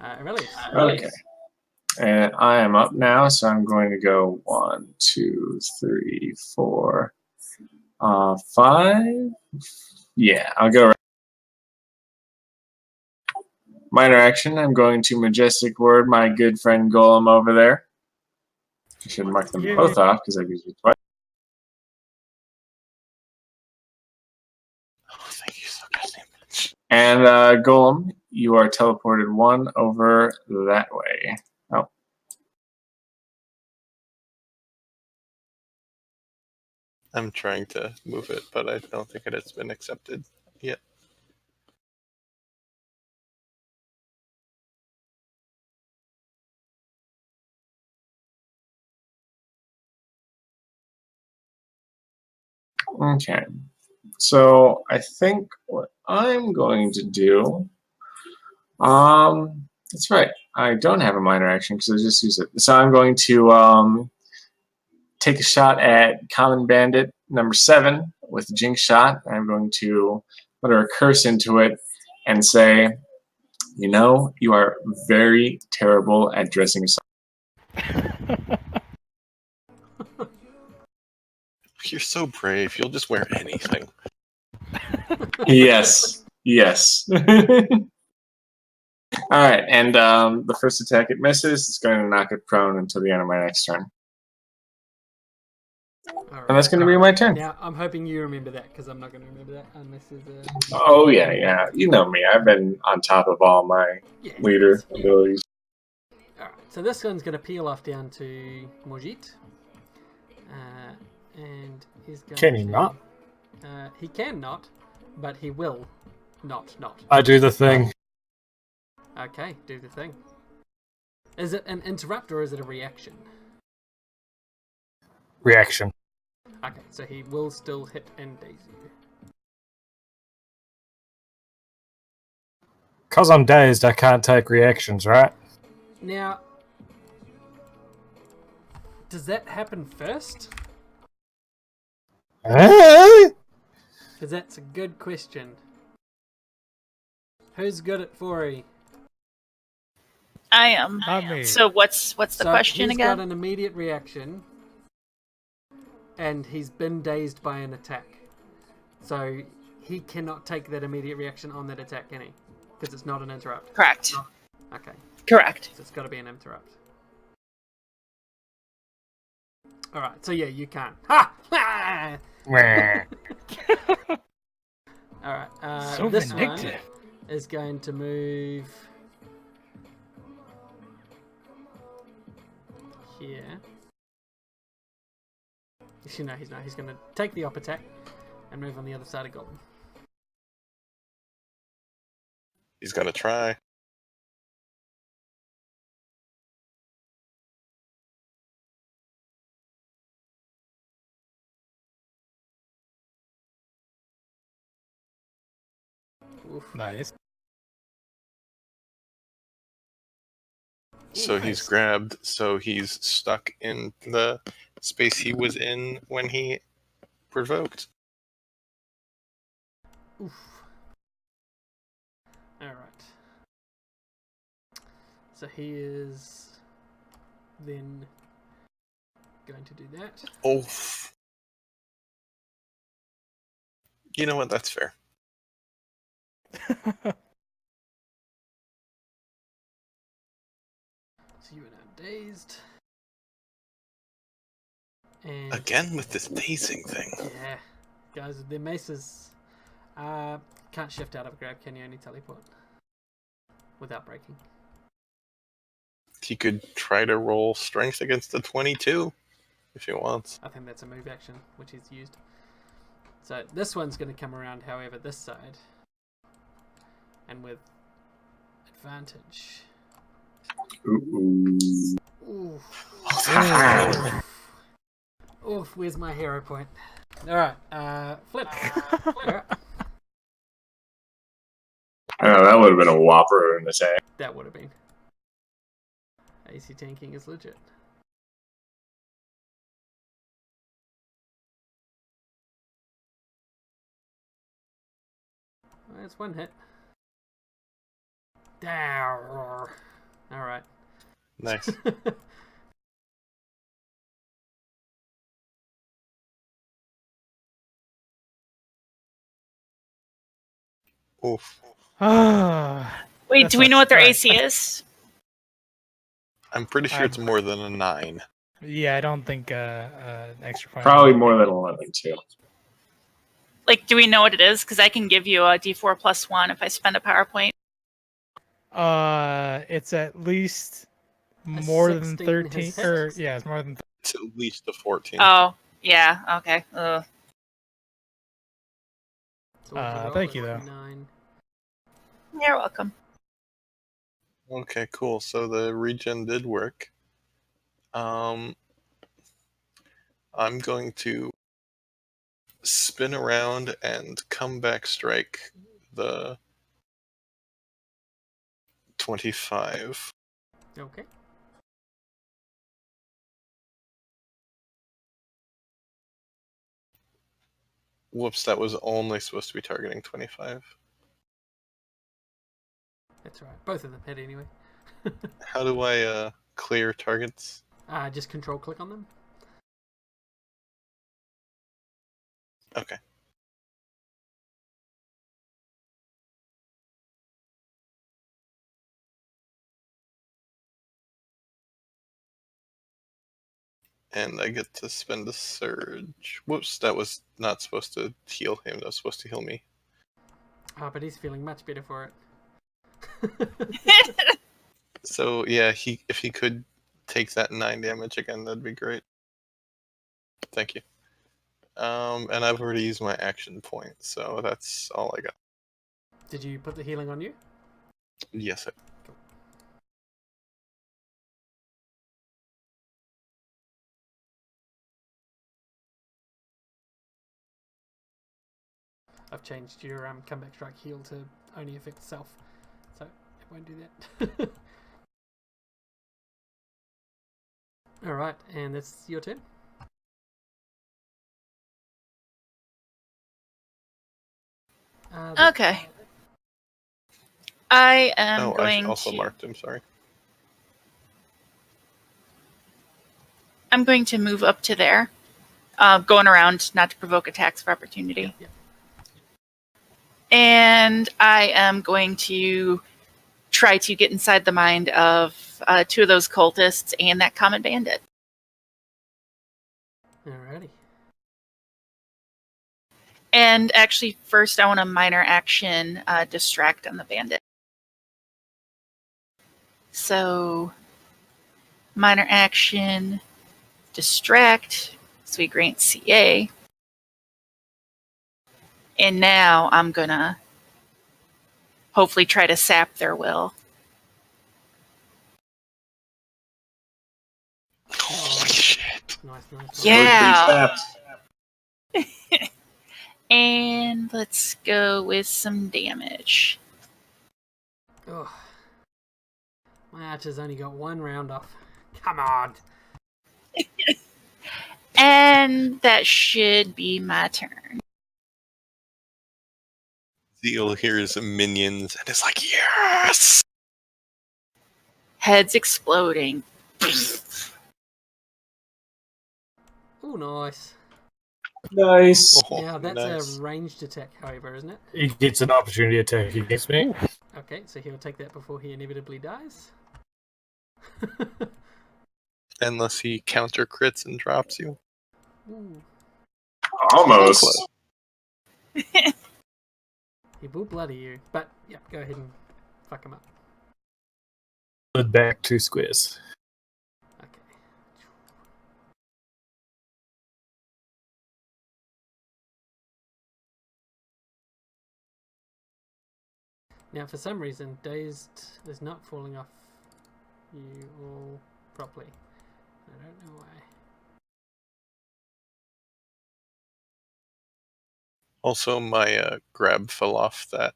Aurelius. Okay. And I am up now, so I'm going to go 1, 2, 3, 4, 5. Yeah, I'll go. Minor action. I'm going to majestic word my good friend Golem over there. I should mark them both off because I've used it twice. Oh, thank you so much. And Golem, you are teleported 1 over that way. Oh. I'm trying to move it, but I don't think it has been accepted yet. Okay. So I think what I'm going to do, that's right. I don't have a minor action because I just used it. So I'm going to take a shot at Common Bandit number 7 with Jinx Shot. I'm going to put a curse into it and say, you know, you are very terrible at dressing yourself. You're so brave. You'll just wear anything. Yes. Yes. All right, and the first attack it misses. It's going to knock it prone until the end of my next turn, and that's going to be my turn. Now, I'm hoping you remember that, because I'm not going to remember that unless there's a... Oh yeah. You know me. I've been on top of all my leader abilities. Alright, so this one's going to peel off down to Morjit. And he's going Can he to... not? He can not, but he will not. I do the thing. Okay, do the thing. Is it an interrupt or is it a reaction? Reaction. Okay, so he will still hit and daze you. Because I'm dazed, I can't take reactions, right? Now, does that happen first? Eh? Because that's a good question. Who's good at 4E? I am. Not me. So what's the question he's again? got an immediate reaction, and he's been dazed by an attack. So he cannot take that immediate reaction on that attack, can he? Because it's not an interrupt. Correct. Okay, Correct. so it's got to be an interrupt. Alright, so yeah, you can't. Ha! Ha! Meh. Alright, So this vindictive. one is going to move here. Actually, no, he's not. He's going to take the op attack and move on the other side of Golden. He's gonna try. Oof. Nice. So he's Nice. grabbed. So he's stuck in the space he was in when he provoked. Oof. Alright. So he is then going to do that. Oof. You know what? That's fair. So you are now dazed. And Again with this dazing thing. yeah, guys, their maces can't shift out of a grab, can you? Only teleport without breaking. He could try to roll strength against the 22 if he wants. I think that's a move action, which he's used. So this one's going to come around, however, this side. And with advantage. Ooh. Oof. Oof, where's my hero point? Alright, flip. Alright. I know that would have been a whopper in the attack. That would have been. AC tanking is legit. Well, that's one hit. Down. Alright. Nice. Oof. Ah. Wait, That do we know sucks. what their Alright. AC is? I'm pretty sure it's more than a 9. Yeah, I don't think extra point. Probably more than 11 too. Like, do we know what it is? Because I can give you a D4 plus 1 if I spend a PowerPoint. It's at least more than 16 13, has or hit. yeah, it's more than. It's at least a 14. Oh, yeah, okay. Ugh. So what's the roll? Thank you, That's though. 9. You're welcome. Okay, cool. So the regen did work. I'm going to spin around and come back strike the 25. Okay. Whoops, that was only supposed to be targeting 25. That's right. Both of them hit anyway. How do I clear targets? Just control click on them. Okay. And I get to spend a surge. Whoops, that was not supposed to heal him. That was supposed to heal me. Oh, but he's feeling much better for it. So yeah, if he could take that 9 damage again, that'd be great. Thank you. And I've already used my action point, so that's all I got. Did you put the healing on you? Yes, I I've changed your comeback strike heal to only affect self, so it won't do that. Alright, and that's your turn. Okay. I am I going also to. marked him. Sorry. I'm going to move up to there, going around not to provoke attacks of opportunity. Yep. And I am going to try to get inside the mind of 2 of those cultists and that common bandit. Alrighty. And actually, first I want a minor action distract on the bandit. So, minor action, distract, so we grant CA. And now I'm gonna hopefully try to sap their will. Holy shit! Nice. Yeah. And let's go with some damage. Ugh. My archer's only got 1 round off. Come on. And that should be my turn. Zeal hears minions and is like, yes! Heads exploding. Oh, nice. Nice. Oh, Now that's nice. a ranged attack, however, isn't it? He gets an opportunity attack against me. Okay, so he'll take that before he inevitably dies. Unless he counter crits and drops you. Ooh. Almost. He will bloody you, but yeah, go ahead and fuck him up. Slid back 2 squares. Okay. Now, for some reason, Dazed is not falling off you all properly. I don't know why. Also, my grab fell off that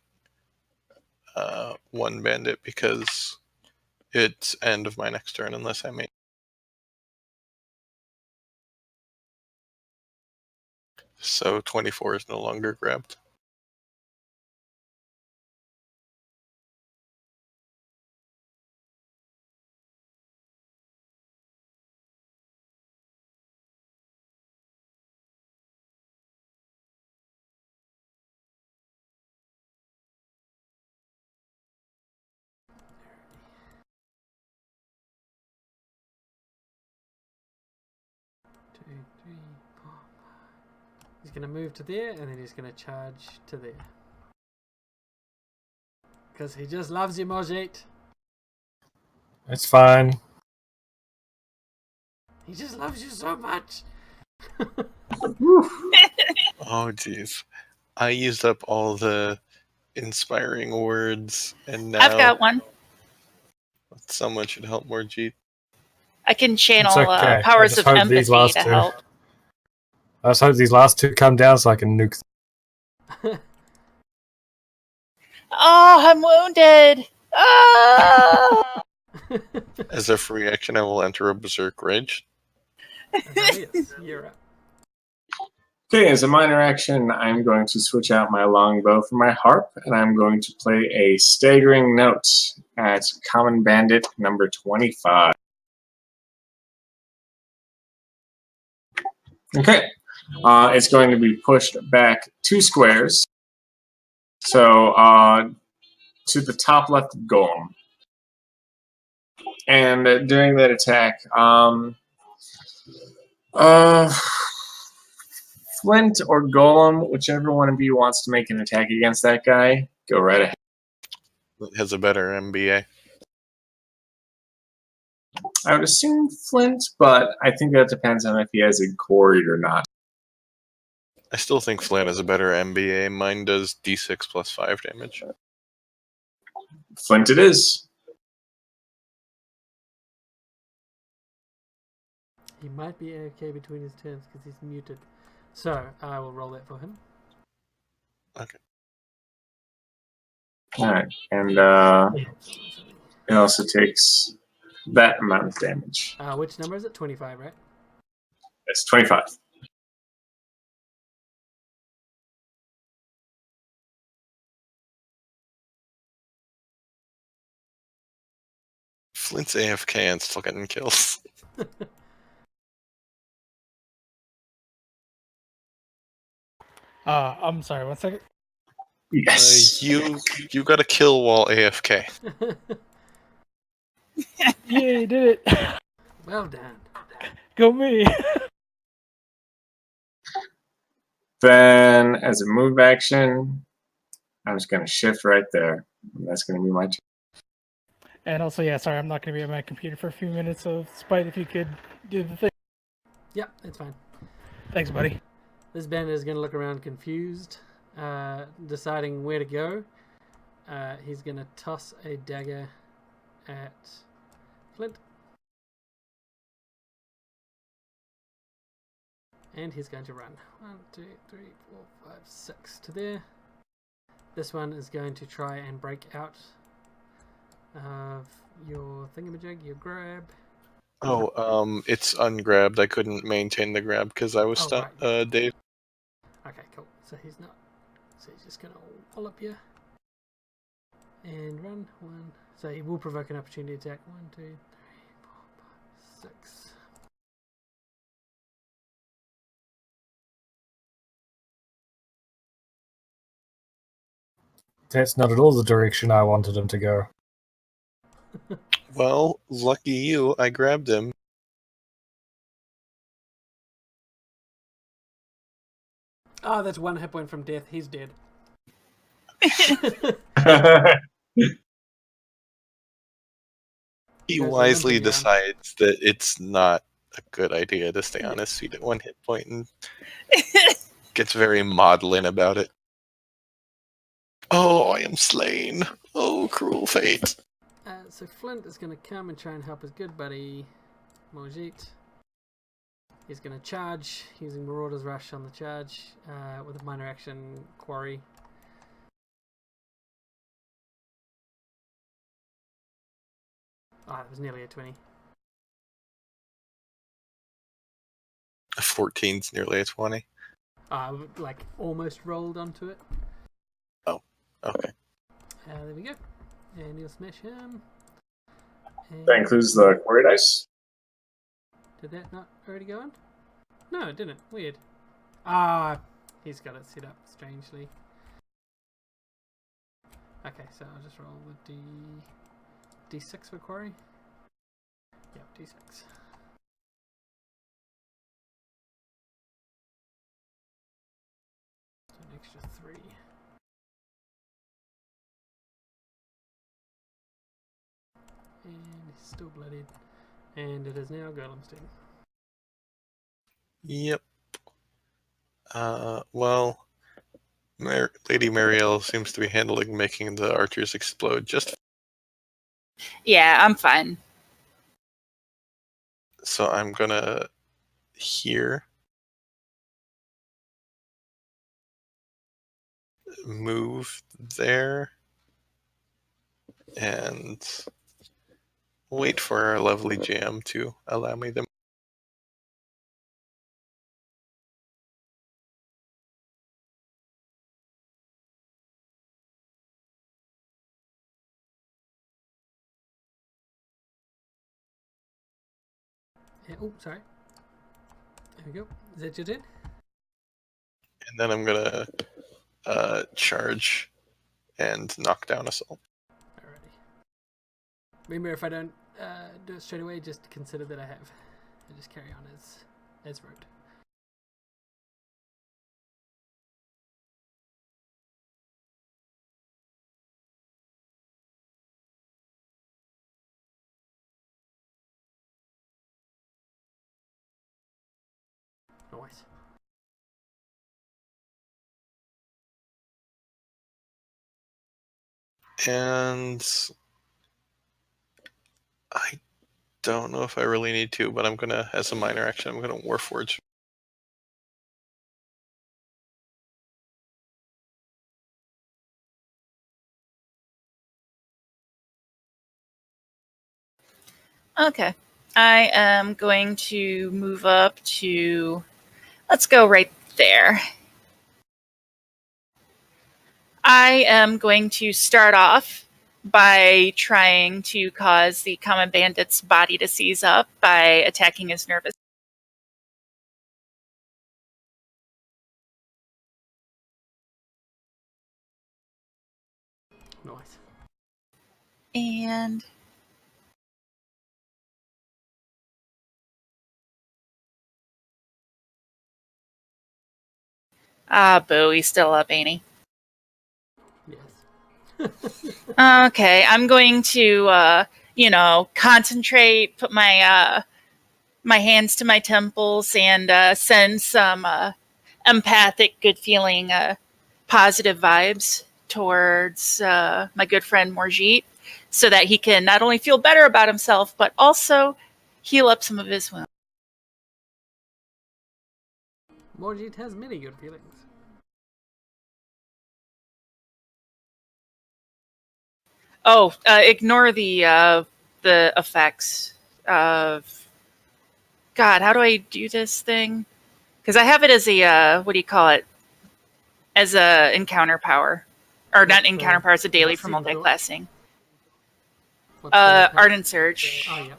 one bandit because it's end of my next turn unless I make. So 24 is no longer grabbed. Two, three, four, five. He's going to move to there, and then he's going to charge to there. Because he just loves you, Mojate. That's fine. He just loves you so much. Oh, jeez. I used up all the inspiring words, and now I've got one. someone should help Morjeet. I can channel It's okay. I powers just of hope empathy these last to two- help. I just hope these last 2 come down so I can nuke them. Oh, I'm wounded. Oh! As a free action, I will enter a berserk rage. Yes, you're up. Okay, as a minor action, I'm going to switch out my longbow for my harp, and I'm going to play a staggering note at Common Bandit number 25. Okay, It's going to be pushed back 2 squares. So to the top left of Golem. And during that attack, Flint or Golem, whichever one of you wants to make an attack against that guy, go right ahead. It has a better MBA. I would assume Flint, but I think that depends on if he has it quarried or not. I still think Flint has a better MBA. Mine does D6 plus 5 damage. Flint it is. He might be AFK between his turns because he's muted. So I will roll that for him. Okay. Alright, and it also takes that amount of damage. Which number is it? 25, right? It's 25. Flint's AFK and still getting kills. I'm sorry, 1 second. Yes. You got a kill while AFK. Yay, did it! Well done. Go me! Then, as a move action, I'm just going to shift right there. And that's going to be my turn. And also, yeah, sorry, I'm not going to be at my computer for a few minutes, so Spite, if you could do the thing. Yep, it's fine. Thanks, buddy. This bandit is going to look around confused, deciding where to go. He's going to toss a dagger at Flint. And he's going to run. 1, 2, 3, 4, 5, 6 to there. This one is going to try and break out of your thingamajig, your grab. Oh, it's ungrabbed. I couldn't maintain the grab because I was Oh, stuck. right. Dave. Okay, cool. So he's not. So he's just going to wall up here. And run. 1. So he will provoke an opportunity attack. 1, 2, 3, 4, 5, 6. That's not at all the direction I wanted him to go. Well, lucky you, I grabbed him. Oh, that's 1 hit point from death. He's dead. He Goes wisely limping down. decides that it's not a good idea to stay on his feet at 1 hit point and gets very maudlin about it. Oh, I am slain. Oh, cruel fate. So Flint is going to come and try and help his good buddy Mojit. He's going to charge using Marauder's Rush on the charge with a minor action quarry. It was nearly a 20. A 14's nearly a 20. Like almost rolled onto it. Oh, okay. There we go. And he'll smash him. And That includes the quarry dice. did that not already go on? No, it didn't. Weird. He's got it set up strangely. Okay, so I'll just roll the D6 for quarry. Yep, D6. So an extra 3. And he's still bloodied. And it is now Golem's turn. Yep. Well, Lady Marielle seems to be handling making the archers explode just. Yeah, I'm fine. So I'm gonna here move there and wait for our lovely jam to allow me them. Oh, sorry. There we go. Is that your turn? And then I'm gonna charge and knock down Assault. Alrighty. Remember, if I don't do it straight away, just consider that I have. I just carry on as rote. Nice. And I don't know if I really need to, but I'm gonna, as a minor action, I'm gonna Warforge. Okay. I am going to move up to... Let's go right there. I am going to start off by trying to cause the common bandit's body to seize up by attacking his nervous. Nice. And... boo, he's still up, ain't he? Yes. Okay, I'm going to, concentrate, put my my hands to my temples, and send some empathic, good-feeling, positive vibes towards my good friend Morjeet, so that he can not only feel better about himself, but also heal up some of his wounds. Morjeet has many good feelings. Oh, ignore the effects of... God, how do I do this thing? Because I have it as a, what do you call it? As a encounter power. Or not encounter power, it's a daily for multi-classing. Ardent Surge. Oh, yeah.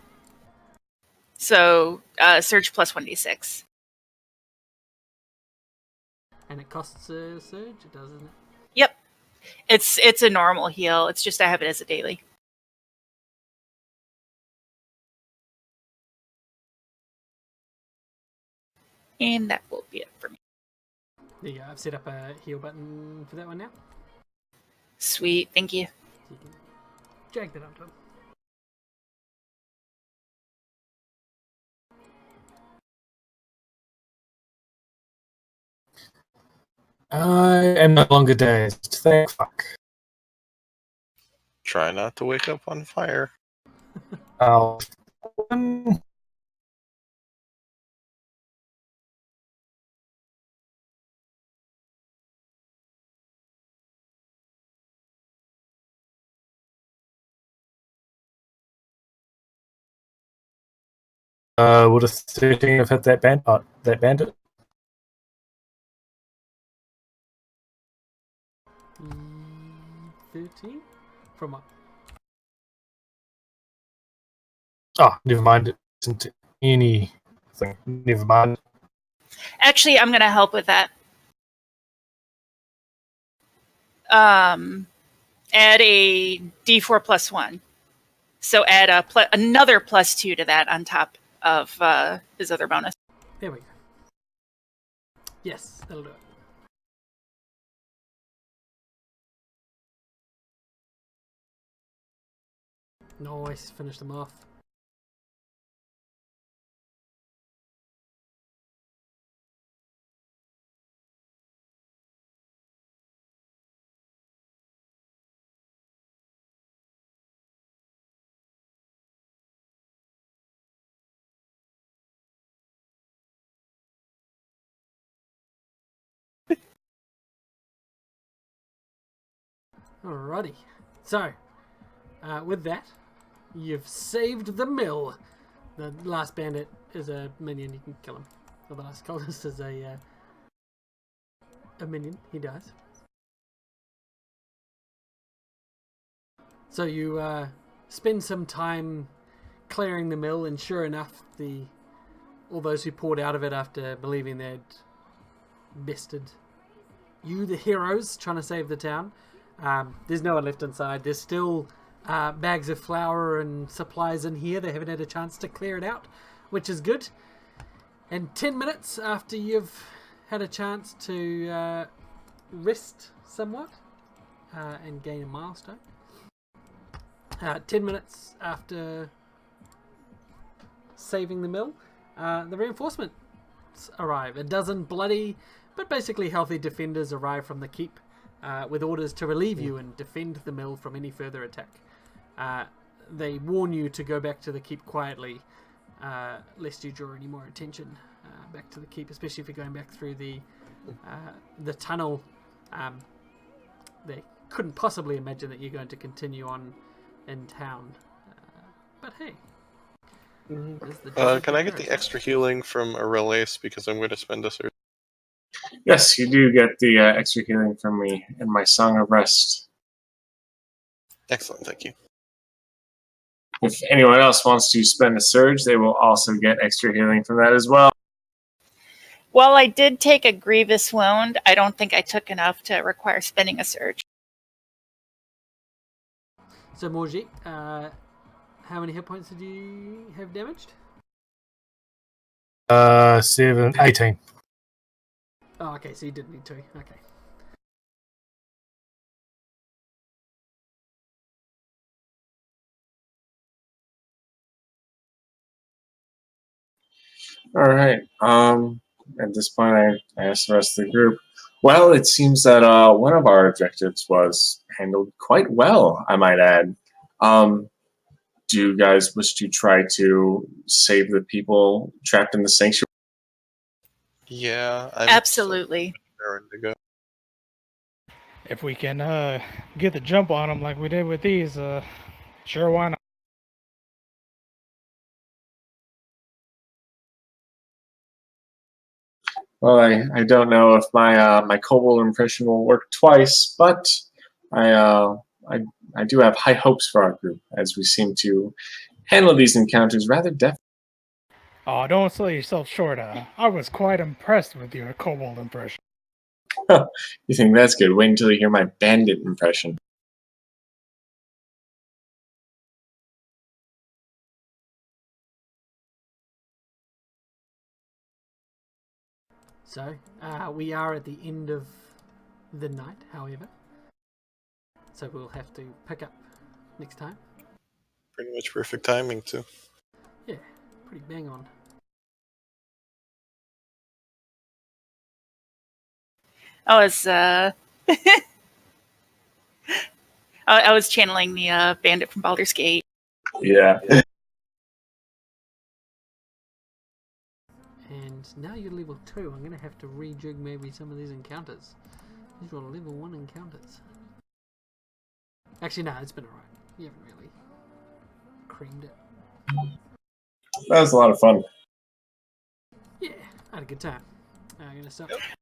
So, Surge plus 1d6. And it costs a surge? It does, isn't it? Yep. It's a normal heal, it's just I have it as a daily. And that will be it for me. There you go. I've set up a heal button for that one now. Sweet, thank you. So you can drag that onto him. I am no longer dazed. Thank fuck. Try not to wake up on fire. I'll... would a 13 have hit that bandit? 13? From what? Oh, never mind. It isn't anything. Never mind. Actually, I'm going to help with that. Add a d4 plus 1. So add another plus 2 to that on top of his other bonus. There we go. Yes, that'll do it. Nice, finish them off. Alrighty. So, with that, you've saved the mill. The last bandit is a minion, you can kill him. Or the last cultist is a minion, he dies. So you spend some time clearing the mill, and sure enough, all those who poured out of it after believing they'd bested you, the heroes, trying to save the town. There's no one left inside. There's still bags of flour and supplies in here. They haven't had a chance to clear it out, which is good. And 10 minutes after you've had a chance to rest somewhat and gain a milestone, 10 minutes after saving the mill, the reinforcements arrive. A dozen bloody but basically healthy defenders arrive from the keep with orders to relieve you and defend the mill from any further attack. They warn you to go back to the keep quietly, lest you draw any more attention back to the keep, especially if you're going back through the tunnel. They couldn't possibly imagine that you're going to continue on in town. But hey. Can I get the extra healing from Aurelius because I'm going to spend a surge? Yes, you do get the extra healing from me in my Song of Rest. Excellent, thank you. If anyone else wants to spend a surge, they will also get extra healing from that as well. While I did take a grievous wound, I don't think I took enough to require spending a surge. So, Morji, how many hit points did you have damaged? 18. Oh, okay, so you didn't need to. Okay. All right. At this point, I asked the rest of the group. Well, it seems that one of our objectives was handled quite well, I might add. Do you guys wish to try to save the people trapped in the sanctuary? Yeah, I'm Absolutely. raring to go. If we can get the jump on them like we did with these, sure, why not? Well, I don't know if my kobold impression will work twice, but I do have high hopes for our group, as we seem to handle these encounters rather deftly. Oh, don't sell yourself short. I was quite impressed with your kobold impression. You think that's good? Wait until you hear my bandit impression. So, we are at the end of the night, however. So we'll have to pick up next time. Pretty much perfect timing, too. Yeah, pretty bang on. I was I was channeling the bandit from Baldur's Gate. Yeah. And now you're level 2. I'm going to have to rejig maybe some of these encounters. These are all level 1 encounters. Actually, no, it's been alright. You haven't really creamed it. That was a lot of fun. Yeah, I had a good time. I'm going to stop.